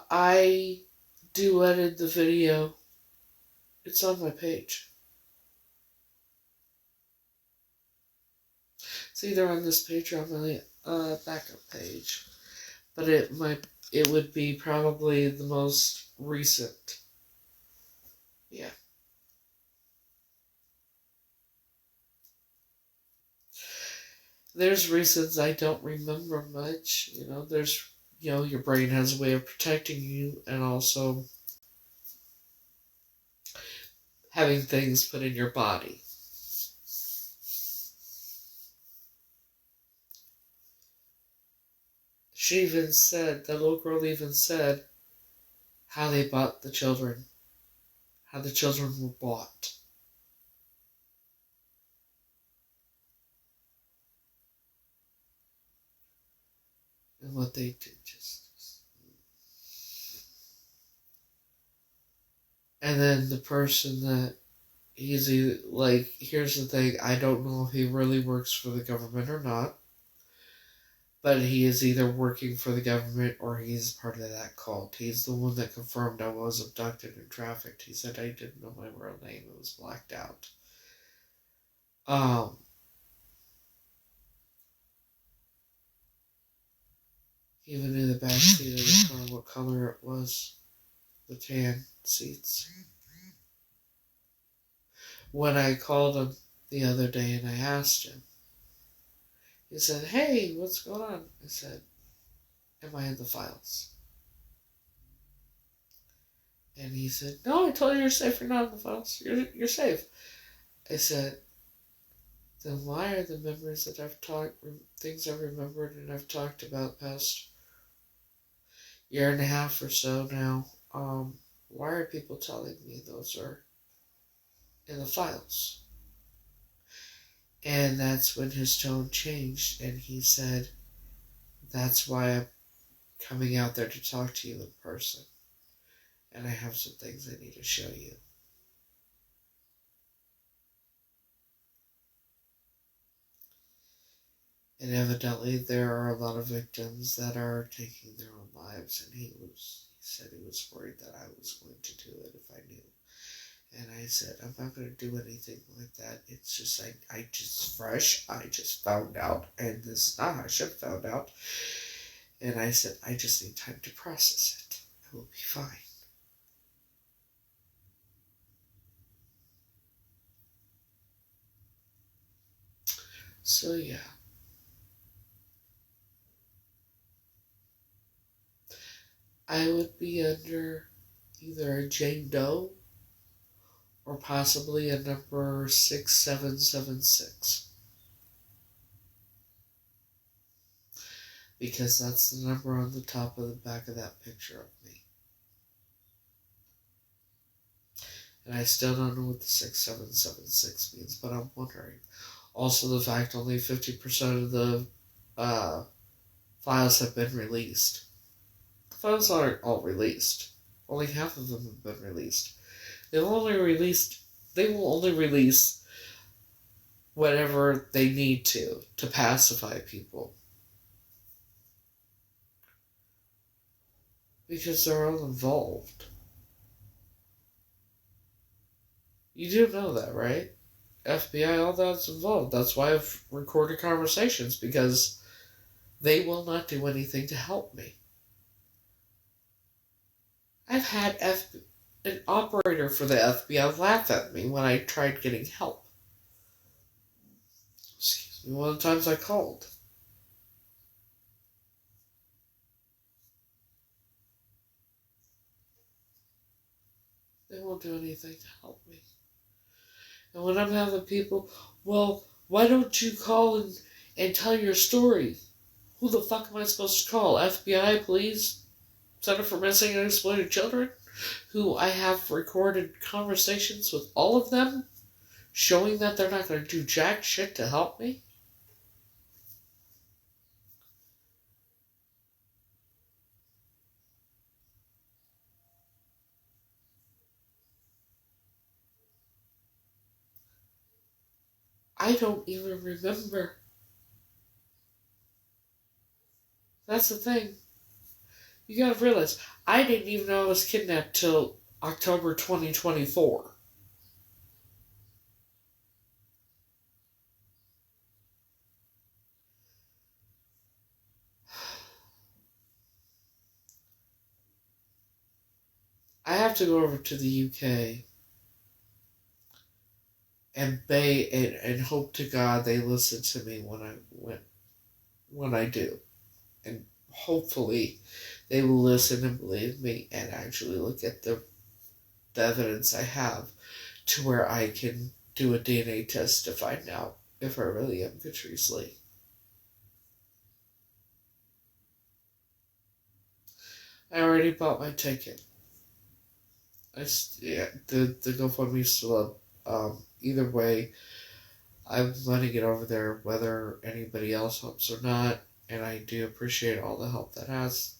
I do edit the video. It's on my page. It's either on this page or on my backup page. But it would be probably the most recent. Yeah. There's reasons I don't remember much. Your brain has a way of protecting you, and also having things put in your body. She even said, that little girl even said, how they bought the children. How the children were bought. And what they did And then the person that he's either, like, here's the thing, I don't know if he really works for the government or not, but he is either working for the government or he's part of that cult. He's the one that confirmed I was abducted and trafficked. He said I didn't know my real name, it was blacked out. Even in the back seat of the car, what color it was. The tan seats. When I called him the other day and I asked him, he said, hey, what's going on? I said, am I in the files? And he said, no, I told you you're safe, you're not in the files. You're safe. I said, then why are the memories that things I've remembered and I've talked about past year and a half or so now, why are people telling me those are in the files? And that's when his tone changed, and he said, that's why I'm coming out there to talk to you in person. And I have some things I need to show you. And evidently there are a lot of victims that are taking their own lives, and he said he was worried that I was going to do it if I knew. And I said, I'm not going to do anything like that. It's just, I just fresh. I just found out. And this is not how I should have found out. And I said, I just need time to process it. I will be fine. So, yeah. I would be under either a Jane Doe or possibly a number 6776. Because that's the number on the top of the back of that picture of me. And I still don't know what the 6776 means, but I'm wondering. Also, the fact only 50% of the files have been released. The files aren't all released. Only half of them have been released. They will only release whatever they need to pacify people. because they're all involved. You do know that, right? FBI, all that's involved. That's why I've recorded conversations, because they will not do anything to help me. I've had an operator for the FBI laugh at me when I tried getting help. Excuse me, one of the times I called. They won't do anything to help me. And when I'm having people, well, why don't you call and tell your story? Who the fuck am I supposed to call? FBI, please? Center for Missing and Exploited Children? Who I have recorded conversations with all of them, showing that they're not going to do jack shit to help me? I don't even remember. That's the thing. You gotta realize, I didn't even know I was kidnapped till October 2024. I have to go over to the UK and and hope to God they listen to me when I do. And hopefully they will listen and believe me and actually look at the evidence I have to where I can do a DNA test to find out if I really am Catrice Lee. I already bought my ticket. The GoFundMe's still up. Either way, I'm letting it over there whether anybody else helps or not, and I do appreciate all the help that has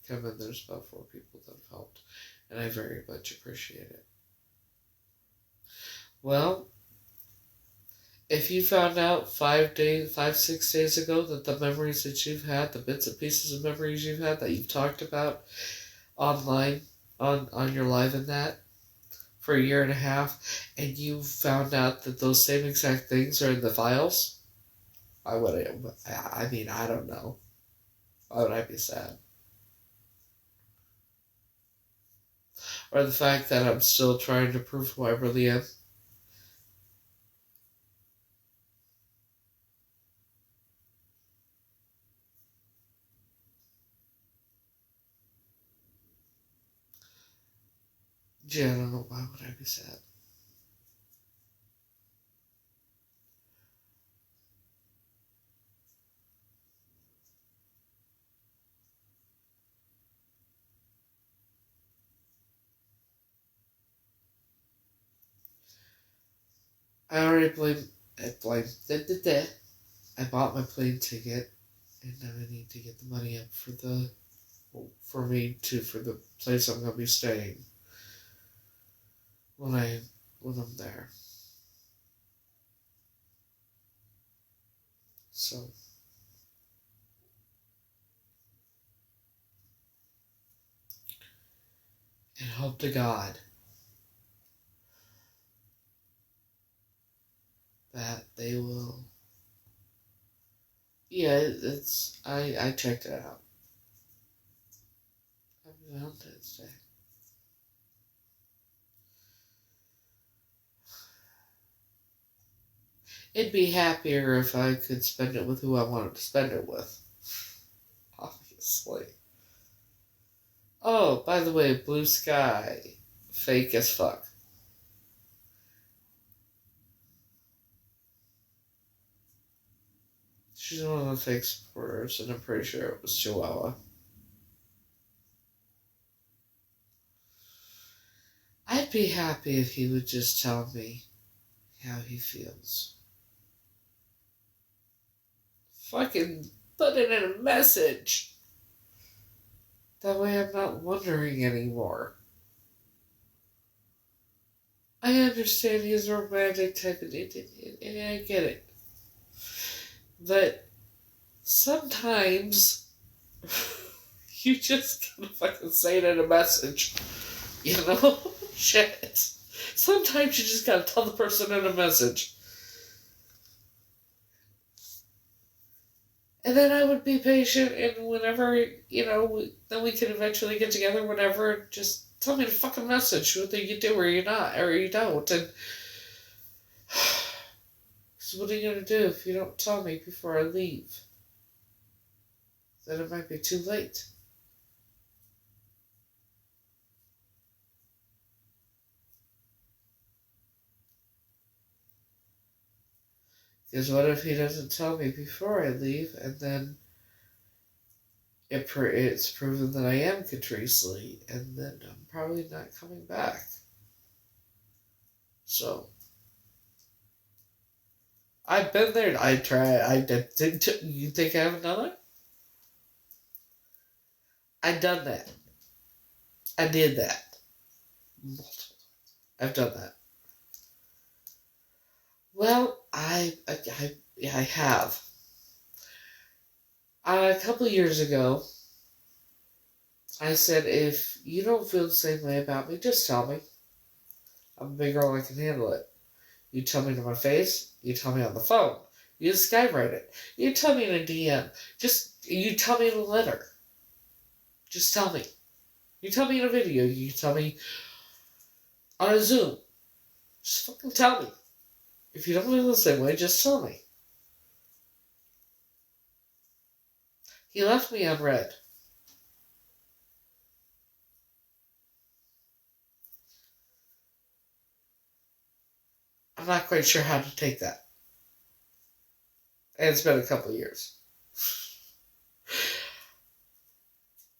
come in. There's about 4 people that have helped, and I very much appreciate it. Well, if you found out 6 days ago that the memories that you've had, the bits and pieces of memories you've had that you've talked about online, on your live and that, for a year and a half, and you found out that those same exact things are in the files, I don't know. Why would I be sad? Or the fact that I'm still trying to prove who I really am. Yeah, I don't know. Why would I be sad? I already I bought my plane ticket, and now I need to get the money up for the place I'm gonna be staying when I'm there. So and hope to God that they will. Yeah, I checked it out. Happy Valentine's Day. It'd be happier if I could spend it with who I wanted to spend it with. Obviously. Oh, by the way, Blue Sky. Fake as fuck. She's one of the fake supporters, and I'm pretty sure it was Chihuahua. I'd be happy if he would just tell me how he feels. Fucking put it in a message. That way I'm not wondering anymore. I understand he's a romantic type, and I get it. But sometimes You just gotta fucking say it in a message. You know? Shit. Sometimes you just gotta tell the person in a message. And then I would be patient, and whenever, then we could eventually get together whenever, just tell me the fucking message, whether you do or you're not, or you don't, and... So what are you gonna do if you don't tell me before I leave? Then it might be too late. Because what if he doesn't tell me before I leave, and then it's proven that I am Catrice Lee, and then I'm probably not coming back. So, I've been there. I tried. You think I haven't done it? I've done that. I did that. Multiple. I've done that. Well, I have. A couple of years ago, I said, if you don't feel the same way about me, just tell me. I'm a big girl, I can handle it. You tell me to my face, you tell me on the phone, you just skywrite it. You tell me in a DM, you tell me in a letter. Just tell me. You tell me in a video, you tell me on a Zoom. Just fucking tell me. If you don't feel the same way, just tell me. He left me unread. I'm not quite sure how to take that. And it's been a couple of years.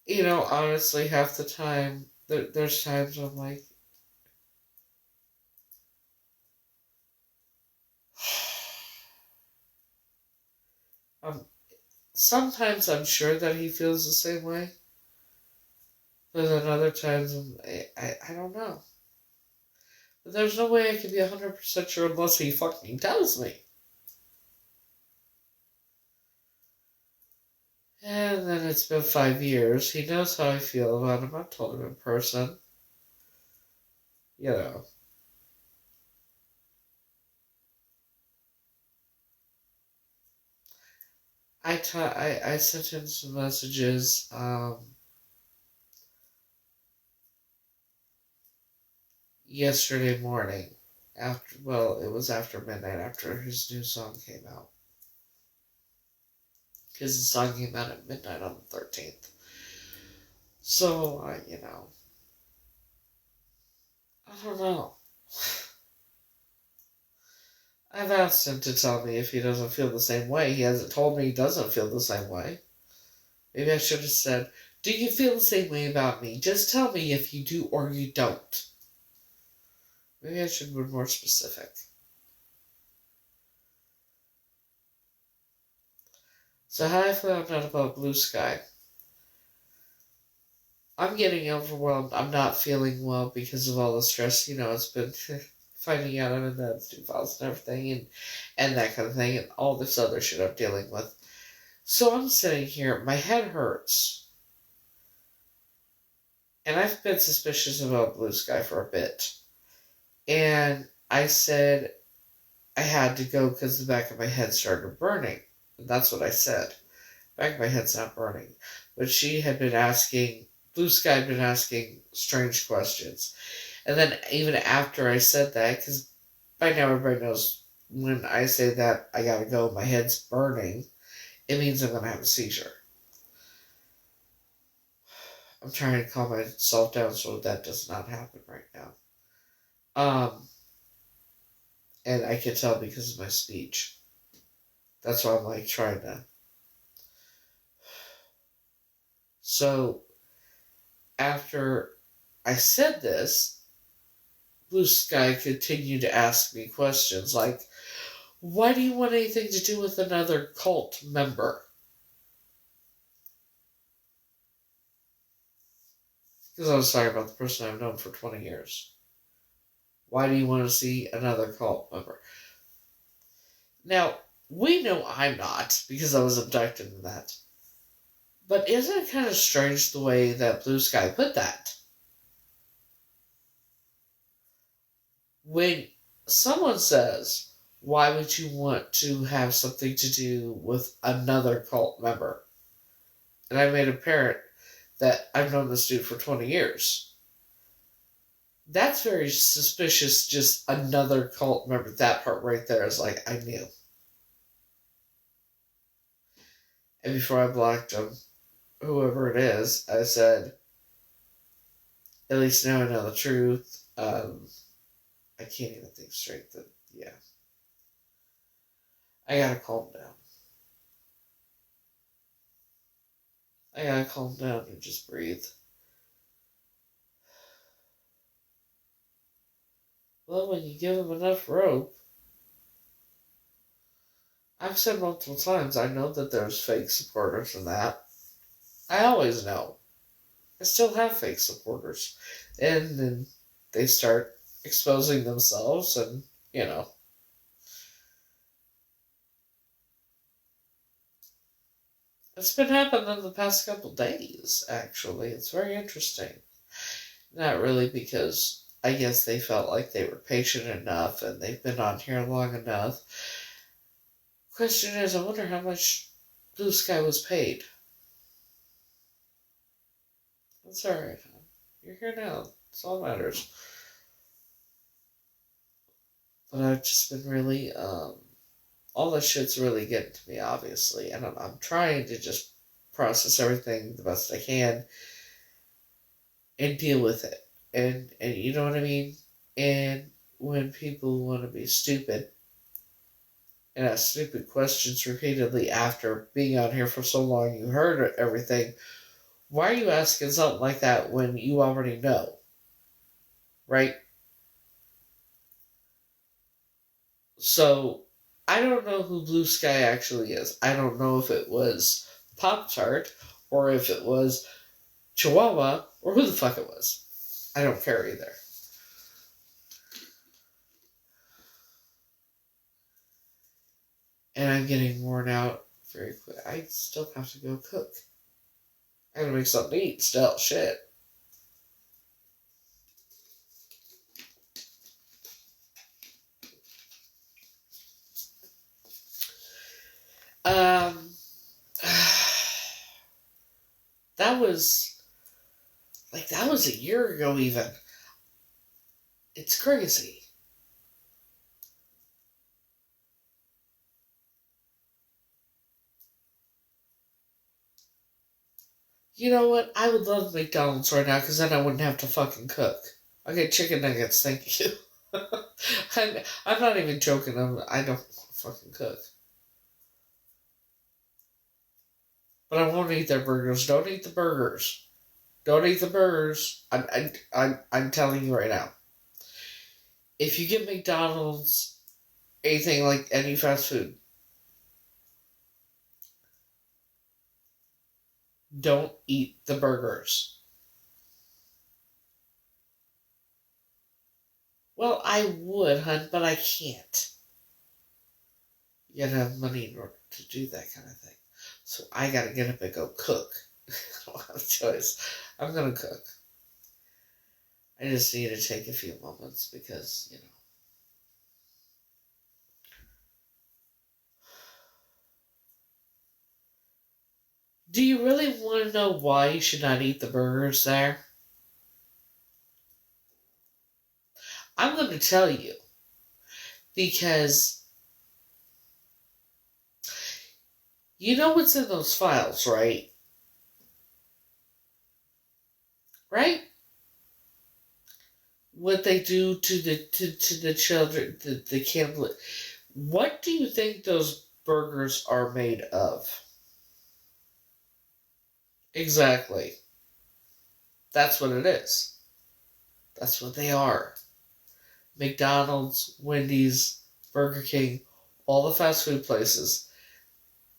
Honestly, half the time, there's times I'm like, sometimes I'm sure that he feels the same way. But then other times, I don't know. But there's no way I can be 100% sure unless he fucking tells me. And then it's been 5 years. He knows how I feel about him. I've told him in person. I sent him some messages, yesterday morning. It was after midnight, after his new song came out. Because his song came out at midnight on the 13th. So, I don't know. I've asked him to tell me if he doesn't feel the same way. He hasn't told me he doesn't feel the same way. Maybe I should have said, do you feel the same way about me? Just tell me if you do or you don't. Maybe I should have been more specific. So how I found out about Blue Sky. I'm getting overwhelmed. I'm not feeling well because of all the stress. It's been finding out I'm in the 2000 and everything, and that kind of thing, and all this other shit I'm dealing with. So I'm sitting here, my head hurts. And I've been suspicious about Blue Sky for a bit. And I said I had to go because the back of my head started burning. And that's what I said. Back of my head's not burning. But she had been asking, Blue Sky had been asking strange questions. And then even after I said that, because by now everybody knows when I say that I gotta go, my head's burning, it means I'm gonna have a seizure. I'm trying to calm myself down so that does not happen right now. And I can tell because of my speech. That's why I'm trying to. So, after I said this, Blue Sky continued to ask me questions like, why do you want anything to do with another cult member? Because I was talking about the person I've known for 20 years. Why do you want to see another cult member? Now, we know I'm not, because I was abducted in that. But isn't it kind of strange the way that Blue Sky put that? When someone says, why would you want to have something to do with another cult member? And I made it apparent that I've known this dude for 20 years. That's very suspicious, just another cult member. That part right there is like, I knew. And before I blocked him, whoever it is, I said, at least now I know the truth. I can't even think straight. Yeah. I gotta calm down. I gotta calm down and just breathe. Well, when you give them enough rope, I've said multiple times, I know that there's fake supporters in that. I always know. I still have fake supporters. And then they start exposing themselves and, you know. It's been happening the past couple days, actually. It's very interesting. Not really because I guess they felt like they were patient enough and they've been on here long enough. Question is, I wonder how much Blue Sky was paid. That's alright, huh? You're here now. That's all that matters. But I've just been really, all this shit's really getting to me, obviously. And I'm trying to just process everything the best I can and deal with it. And you know what I mean? And when people want to be stupid and ask stupid questions repeatedly after being on here for so long, you heard everything. Why are you asking something like that when you already know? Right? So, I don't know who Blue Sky actually is. I don't know if it was Pop-Tart or if it was Chihuahua or who the fuck it was. I don't care either. And I'm getting worn out very quick. I still have to go cook. I gotta make something to eat still. Shit. Um, that was a year ago even. It's crazy. You know what? I would love McDonald's right now because then I wouldn't have to fucking cook. I'll get chicken nuggets, thank you. I'm not even joking. I don't fucking cook. But I won't eat their burgers. Don't eat the burgers. Don't eat the burgers. I'm telling you right now. If you get McDonald's, anything like any fast food, don't eat the burgers. Well, I would, hun, but I can't. You gotta have money in order to do that kind of thing. So I gotta get up and go cook. I don't have a choice. I'm gonna cook. I just need to take a few moments because, you know. Do you really want to know why you should not eat the burgers there? I'm going to tell you. Because you know what's in those files, right? Right? What they do to the children, the candle. What do you think those burgers are made of? Exactly. That's what it is. That's what they are. McDonald's, Wendy's, Burger King, all the fast food places.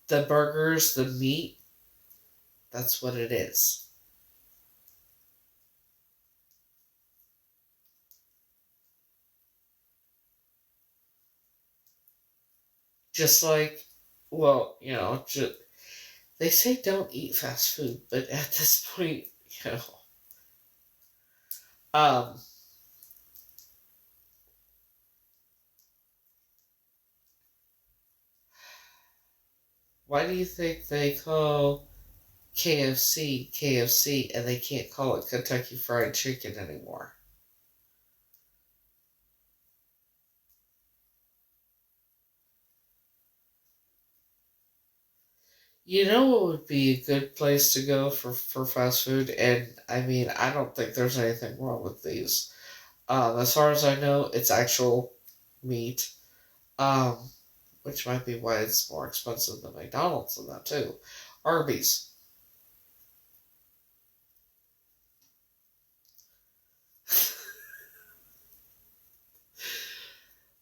The burgers, the meat, that's what it is. Just like, well, you know, They say don't eat fast food, but at this point, um, why do you think they call KFC KFC and they can't call it Kentucky Fried Chicken anymore? You know what would be a good place to go for fast food? And I mean, I don't think there's anything wrong with these. As far as I know, it's actual meat. Um, which might be why it's more expensive than McDonald's and that too. Arby's.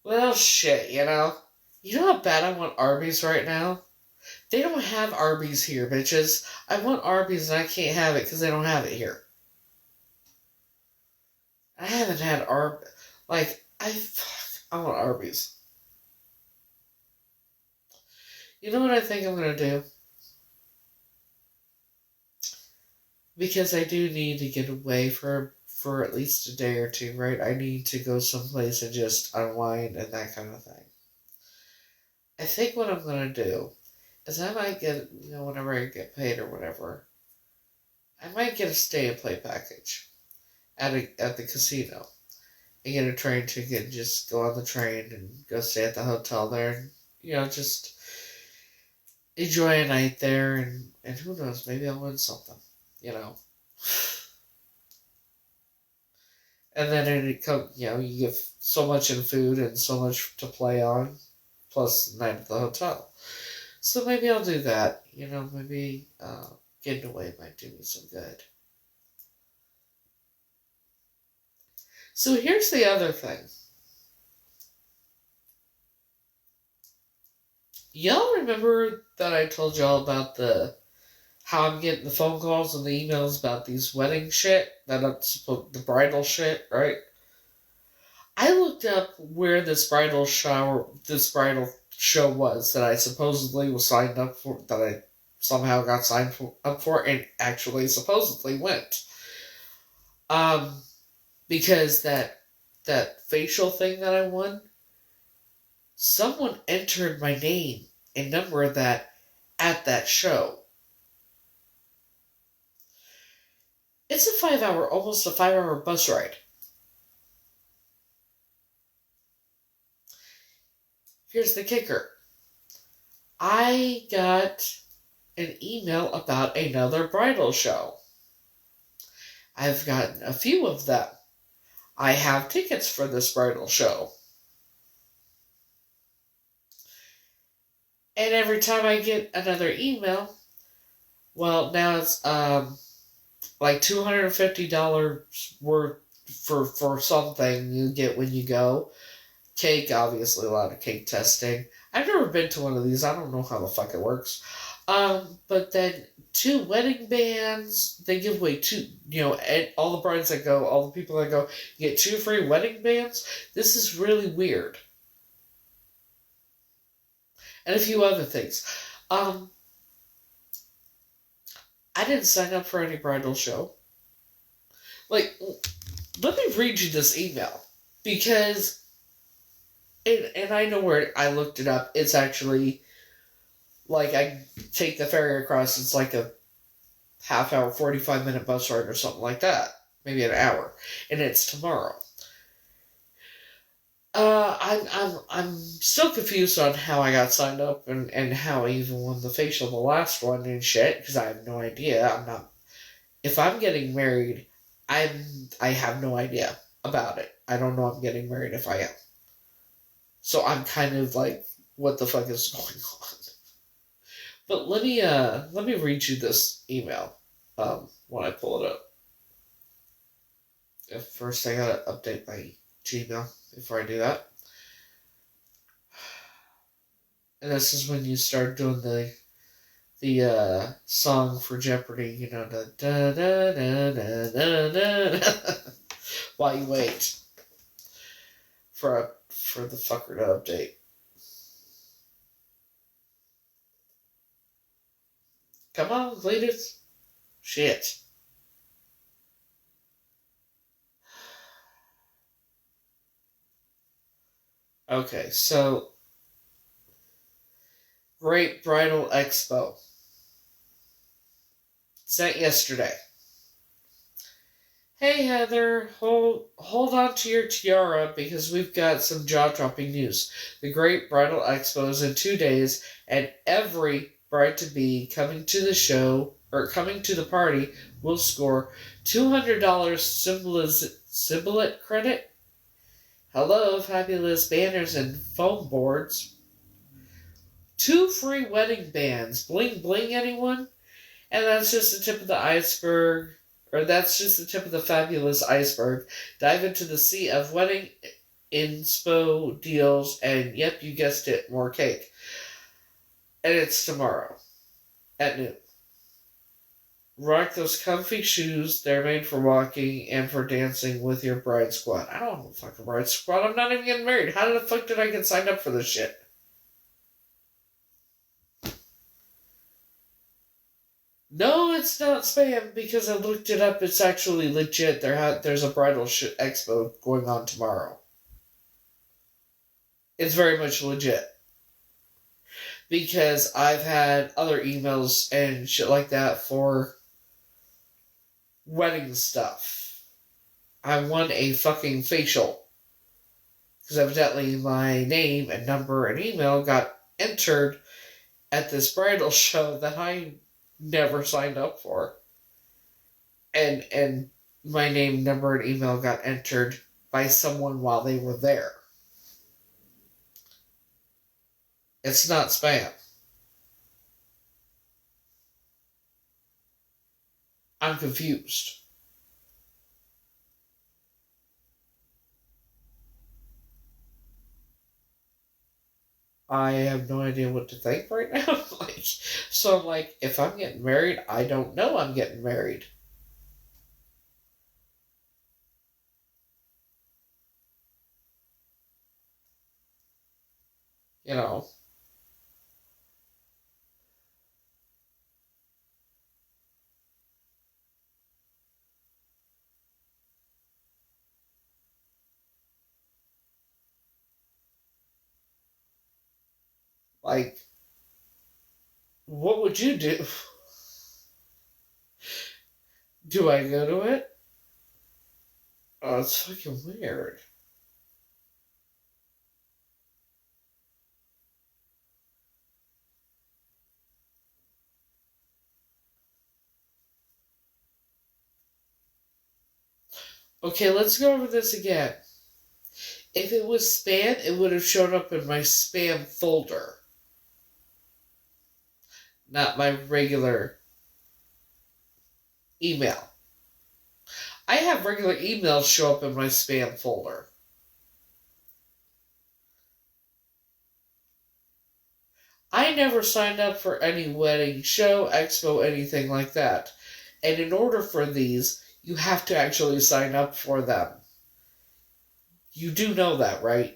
Well, shit, you know? You know how bad I want Arby's right now? They don't have Arby's here, bitches. I want Arby's and I can't have it because they don't have it here. I haven't had I want Arby's. You know what I think I'm gonna do? Because I do need to get away for at least a day or two, right? I need to go someplace and just unwind and that kind of thing. I think what I'm gonna do is I might get, whenever I get paid or whatever, I might get a stay and play package at the casino and get a train ticket and just go on the train and go stay at the hotel there and just enjoy a night there and who knows, maybe I'll win something, you know. And then it come, you get so much in food and so much to play on, plus the night at the hotel. So maybe I'll do that. Maybe getting away might do me some good. So here's the other thing. Y'all remember that I told y'all about how I'm getting the phone calls and the emails about these wedding shit, the bridal shit, right? I looked up where this bridal show was that I supposedly was signed up for, that I somehow got signed up for, and actually supposedly went. Because that facial thing that I won, someone entered my name and number of that at that show. It's almost a 5-hour bus ride. Here's the kicker. I got an email about another bridal show. I've gotten a few of them. I have tickets for this bridal show. And every time I get another email, well, now it's like $250 worth for something you get when you go. Cake, obviously, a lot of cake testing. I've never been to one of these. I don't know how the fuck it works. But then 2 wedding bands. They give away 2, and all the brides that go, all the people that go, you get 2 free wedding bands. This is really weird. And a few other things. I didn't sign up for any bridal show. Like, let me read you this email. Because, and I know where I looked it up. It's actually, like, I take the ferry across. It's like a half-hour, 45-minute bus ride or something like that. Maybe an hour. And it's tomorrow. I'm still confused on how I got signed up and how I even won the facial the last one and shit, because I have no idea. If I'm getting married, I have no idea about it. I don't know I'm getting married if I am. So I'm kind of like, what the fuck is going on? But let me read you this email, when I pull it up. First I gotta update my Gmail before I do that. And this is when you start doing the song for Jeopardy, the da da da da da da while you wait for the fucker to update. Come on, ladies. Shit. Okay, so Great Bridal Expo. Sent yesterday. Hey Heather, hold on to your tiara because we've got some jaw-dropping news. The Great Bridal Expo is in 2 days, and every bride-to-be coming to the show or coming to the party will score $200 Sibboleth credit. Hello, fabulous banners and foam boards. 2 free wedding bands. Bling bling, anyone? And that's just the tip of the iceberg. Or that's just the tip of the fabulous iceberg. Dive into the sea of wedding inspo deals, and yep, you guessed it, more cake. And it's tomorrow at noon. Rock those comfy shoes. They're made for walking and for dancing with your bride squad. I don't have a fucking bride squad. I'm not even getting married. How the fuck did I get signed up for this shit? No, it's not spam because I looked it up. It's actually legit. There's a bridal expo going on tomorrow. It's very much legit. Because I've had other emails and shit like that for wedding stuff. I won a fucking facial. Because evidently my name and number and email got entered at this bridal show that I never signed up for. And my name, number, and email got entered by someone while they were there. It's not spam. I'm confused. I have no idea what to think right now. So I'm like, if I'm getting married, I don't know I'm getting married. You know. Like, what would you do? Do I go to it? Oh, it's fucking weird. Okay, let's go over this again. If it was spam, it would have shown up in my spam folder. Not my regular email. I have regular emails show up in my spam folder. I never signed up for any wedding show, expo, anything like that. And in order for these, you have to actually sign up for them. You do know that, right?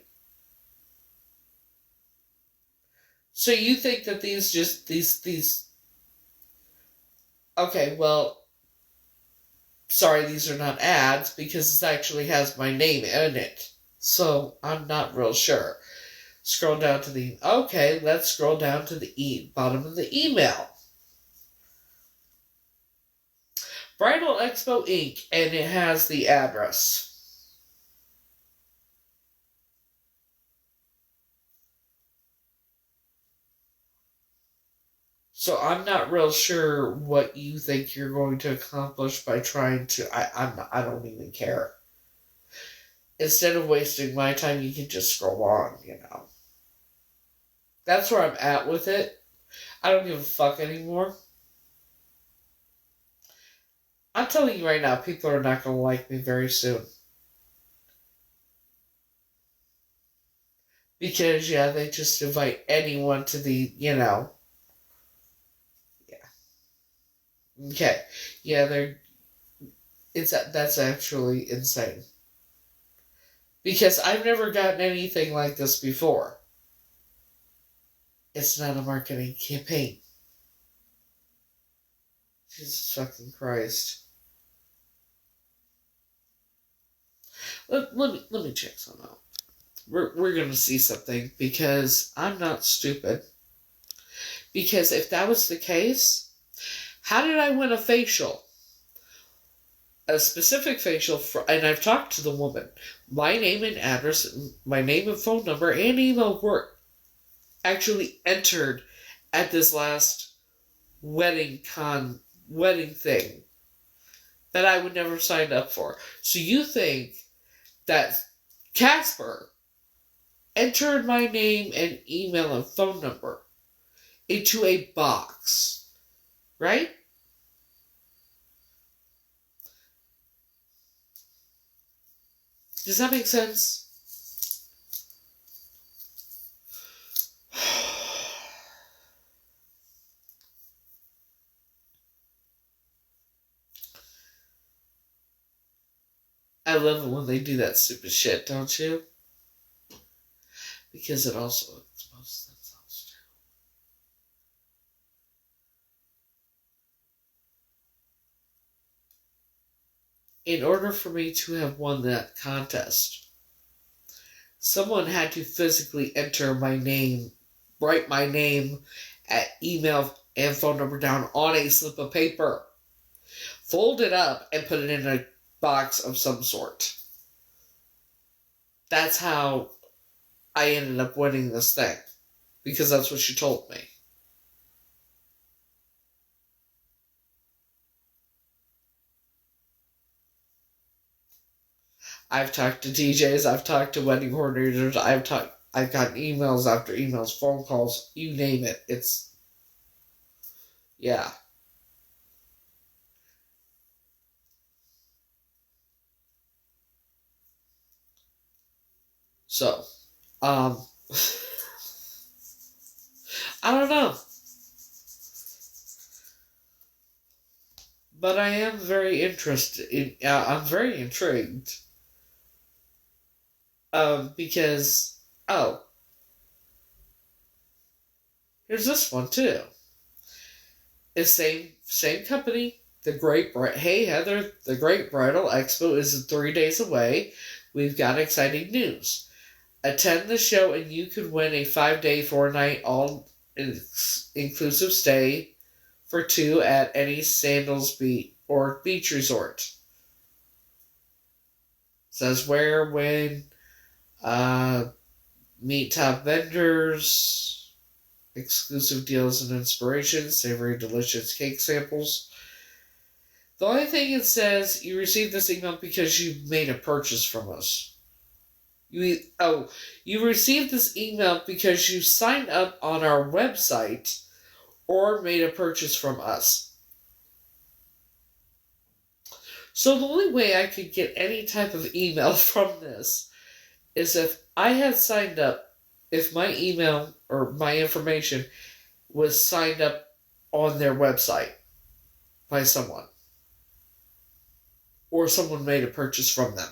So you think that these okay, well, sorry, these are not ads because it actually has my name in it. So I'm not real sure. Scroll down to the, okay, let's scroll down to the bottom of the email. Bridal Expo Inc. And it has the address. So I'm not real sure what you think you're going to accomplish by trying to. I don't even care. Instead of wasting my time, you can just scroll on. That's where I'm at with it. I don't give a fuck anymore. I'm telling you right now, people are not going to like me very soon. Because, yeah, they just invite anyone to the, Yeah. Okay. Yeah, that's actually insane. Because I've never gotten anything like this before. It's not a marketing campaign. Jesus fucking Christ. Let me check something out. We're gonna see something because I'm not stupid. Because if that was the case, how did I win a facial? A specific facial and I've talked to the woman. My name and address, my name and phone number, and email were actually entered at this last wedding thing that I would never sign up for. So you think that Casper entered my name and email and phone number into a box, right? Does that make sense? I love it when they do that stupid shit, don't you? Because it also exposes themselves too. In order for me to have won that contest, someone had to physically enter my name, write my name, email, and phone number down on a slip of paper, fold it up, and put it in a box of some sort. That's how I ended up winning this thing. Because that's what she told me. I've talked to DJs, I've talked to wedding coordinators, I've gotten emails after emails, phone calls, you name it. Yeah. So, I don't know. But I am very I'm very intrigued. Because, here's this one too. It's same company. Hey Heather, the Great Bridal Expo is 3 days away. We've got exciting news. Attend the show and you could win a 5-day, 4-night, all-inclusive stay for 2 at any Sandals beach resort. Says where, when, meet top vendors, exclusive deals and inspirations, savory delicious cake samples. The only thing it says, you received this email because you made a purchase from us. You received this email because you signed up on our website or made a purchase from us. So the only way I could get any type of email from this is if I had signed up, if my email or my information was signed up on their website by someone. Or someone made a purchase from them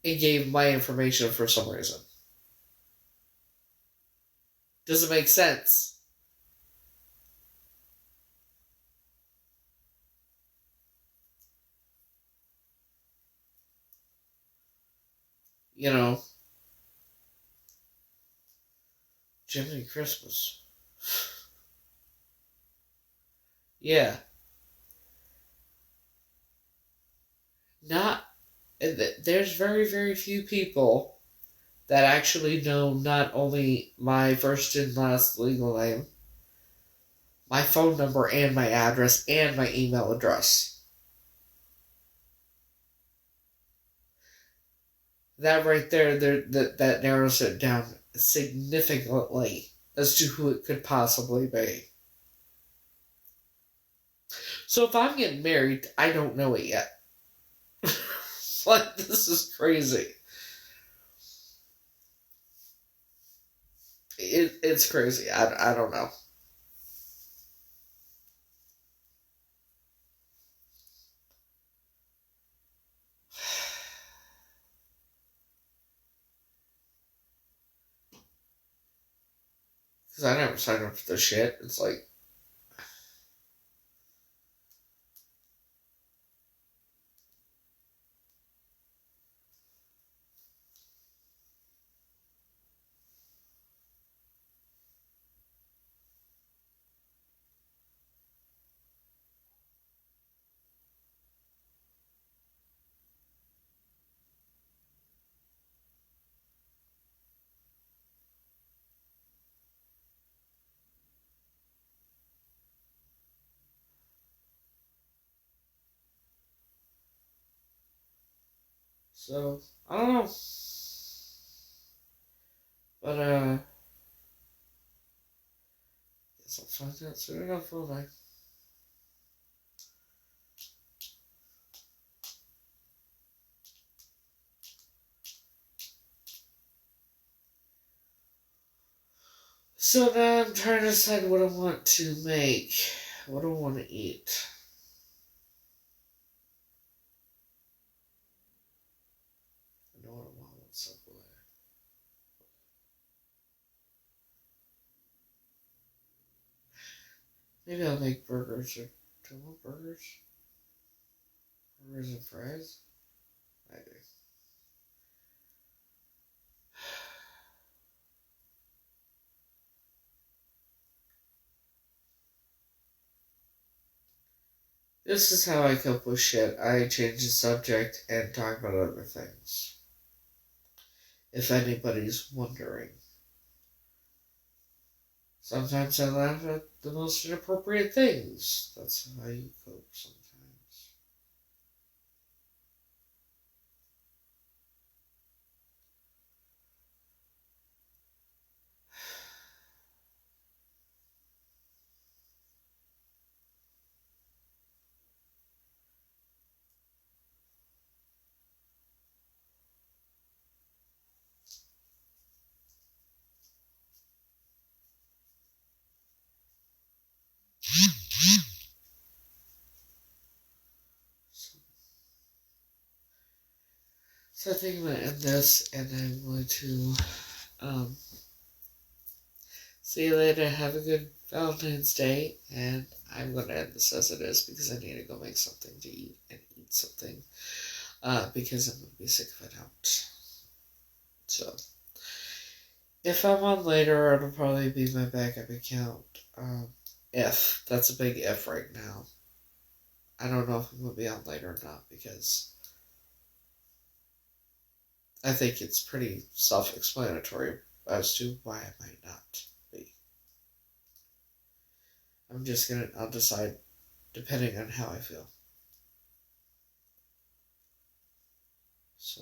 and gave my information for some reason. Does it make sense? You know, Jiminy Christmas. Yeah. There's very, very few people that actually know not only my first and last legal name, my phone number and my address and my email address. That right there, that narrows it down significantly as to who it could possibly be. So if I'm getting married, I don't know it yet. Like, this is crazy. It's crazy. I don't know. Because I never signed up for this shit. It's like, So, I don't know. But, guess I'll find out soon enough, won't I? So now I'm trying to decide what I want to make. What do I want to eat? I know what I want with Subway. Maybe I'll make burgers. Or do I want burgers? Burgers and fries? Maybe. This is how I cope with shit. I change the subject and talk about other things. If anybody's wondering. Sometimes I laugh at the most inappropriate things. That's how you cope sometimes. So I think I'm going to end this, and I'm going to see you later. Have a good Valentine's Day, and I'm going to end this as it is because I need to go make something to eat and eat something because I'm going to be sick of it out. So, if I'm on later, it'll probably be my backup account. If. That's a big if right now. I don't know if I'm going to be on later or not because I think it's pretty self-explanatory as to why I might not be. I'll decide depending on how I feel. So,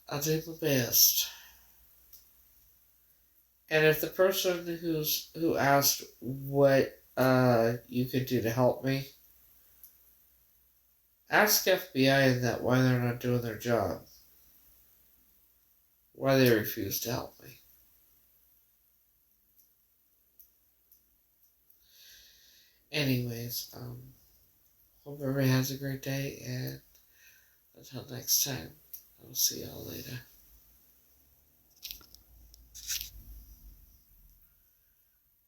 I'll do my best. And if the person who asked what you could do to help me, ask FBI and that why they're not doing their job. Why they refuse to help me. Anyways, hope everybody has a great day, and until next time, I'll see y'all later.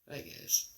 Bye, guys.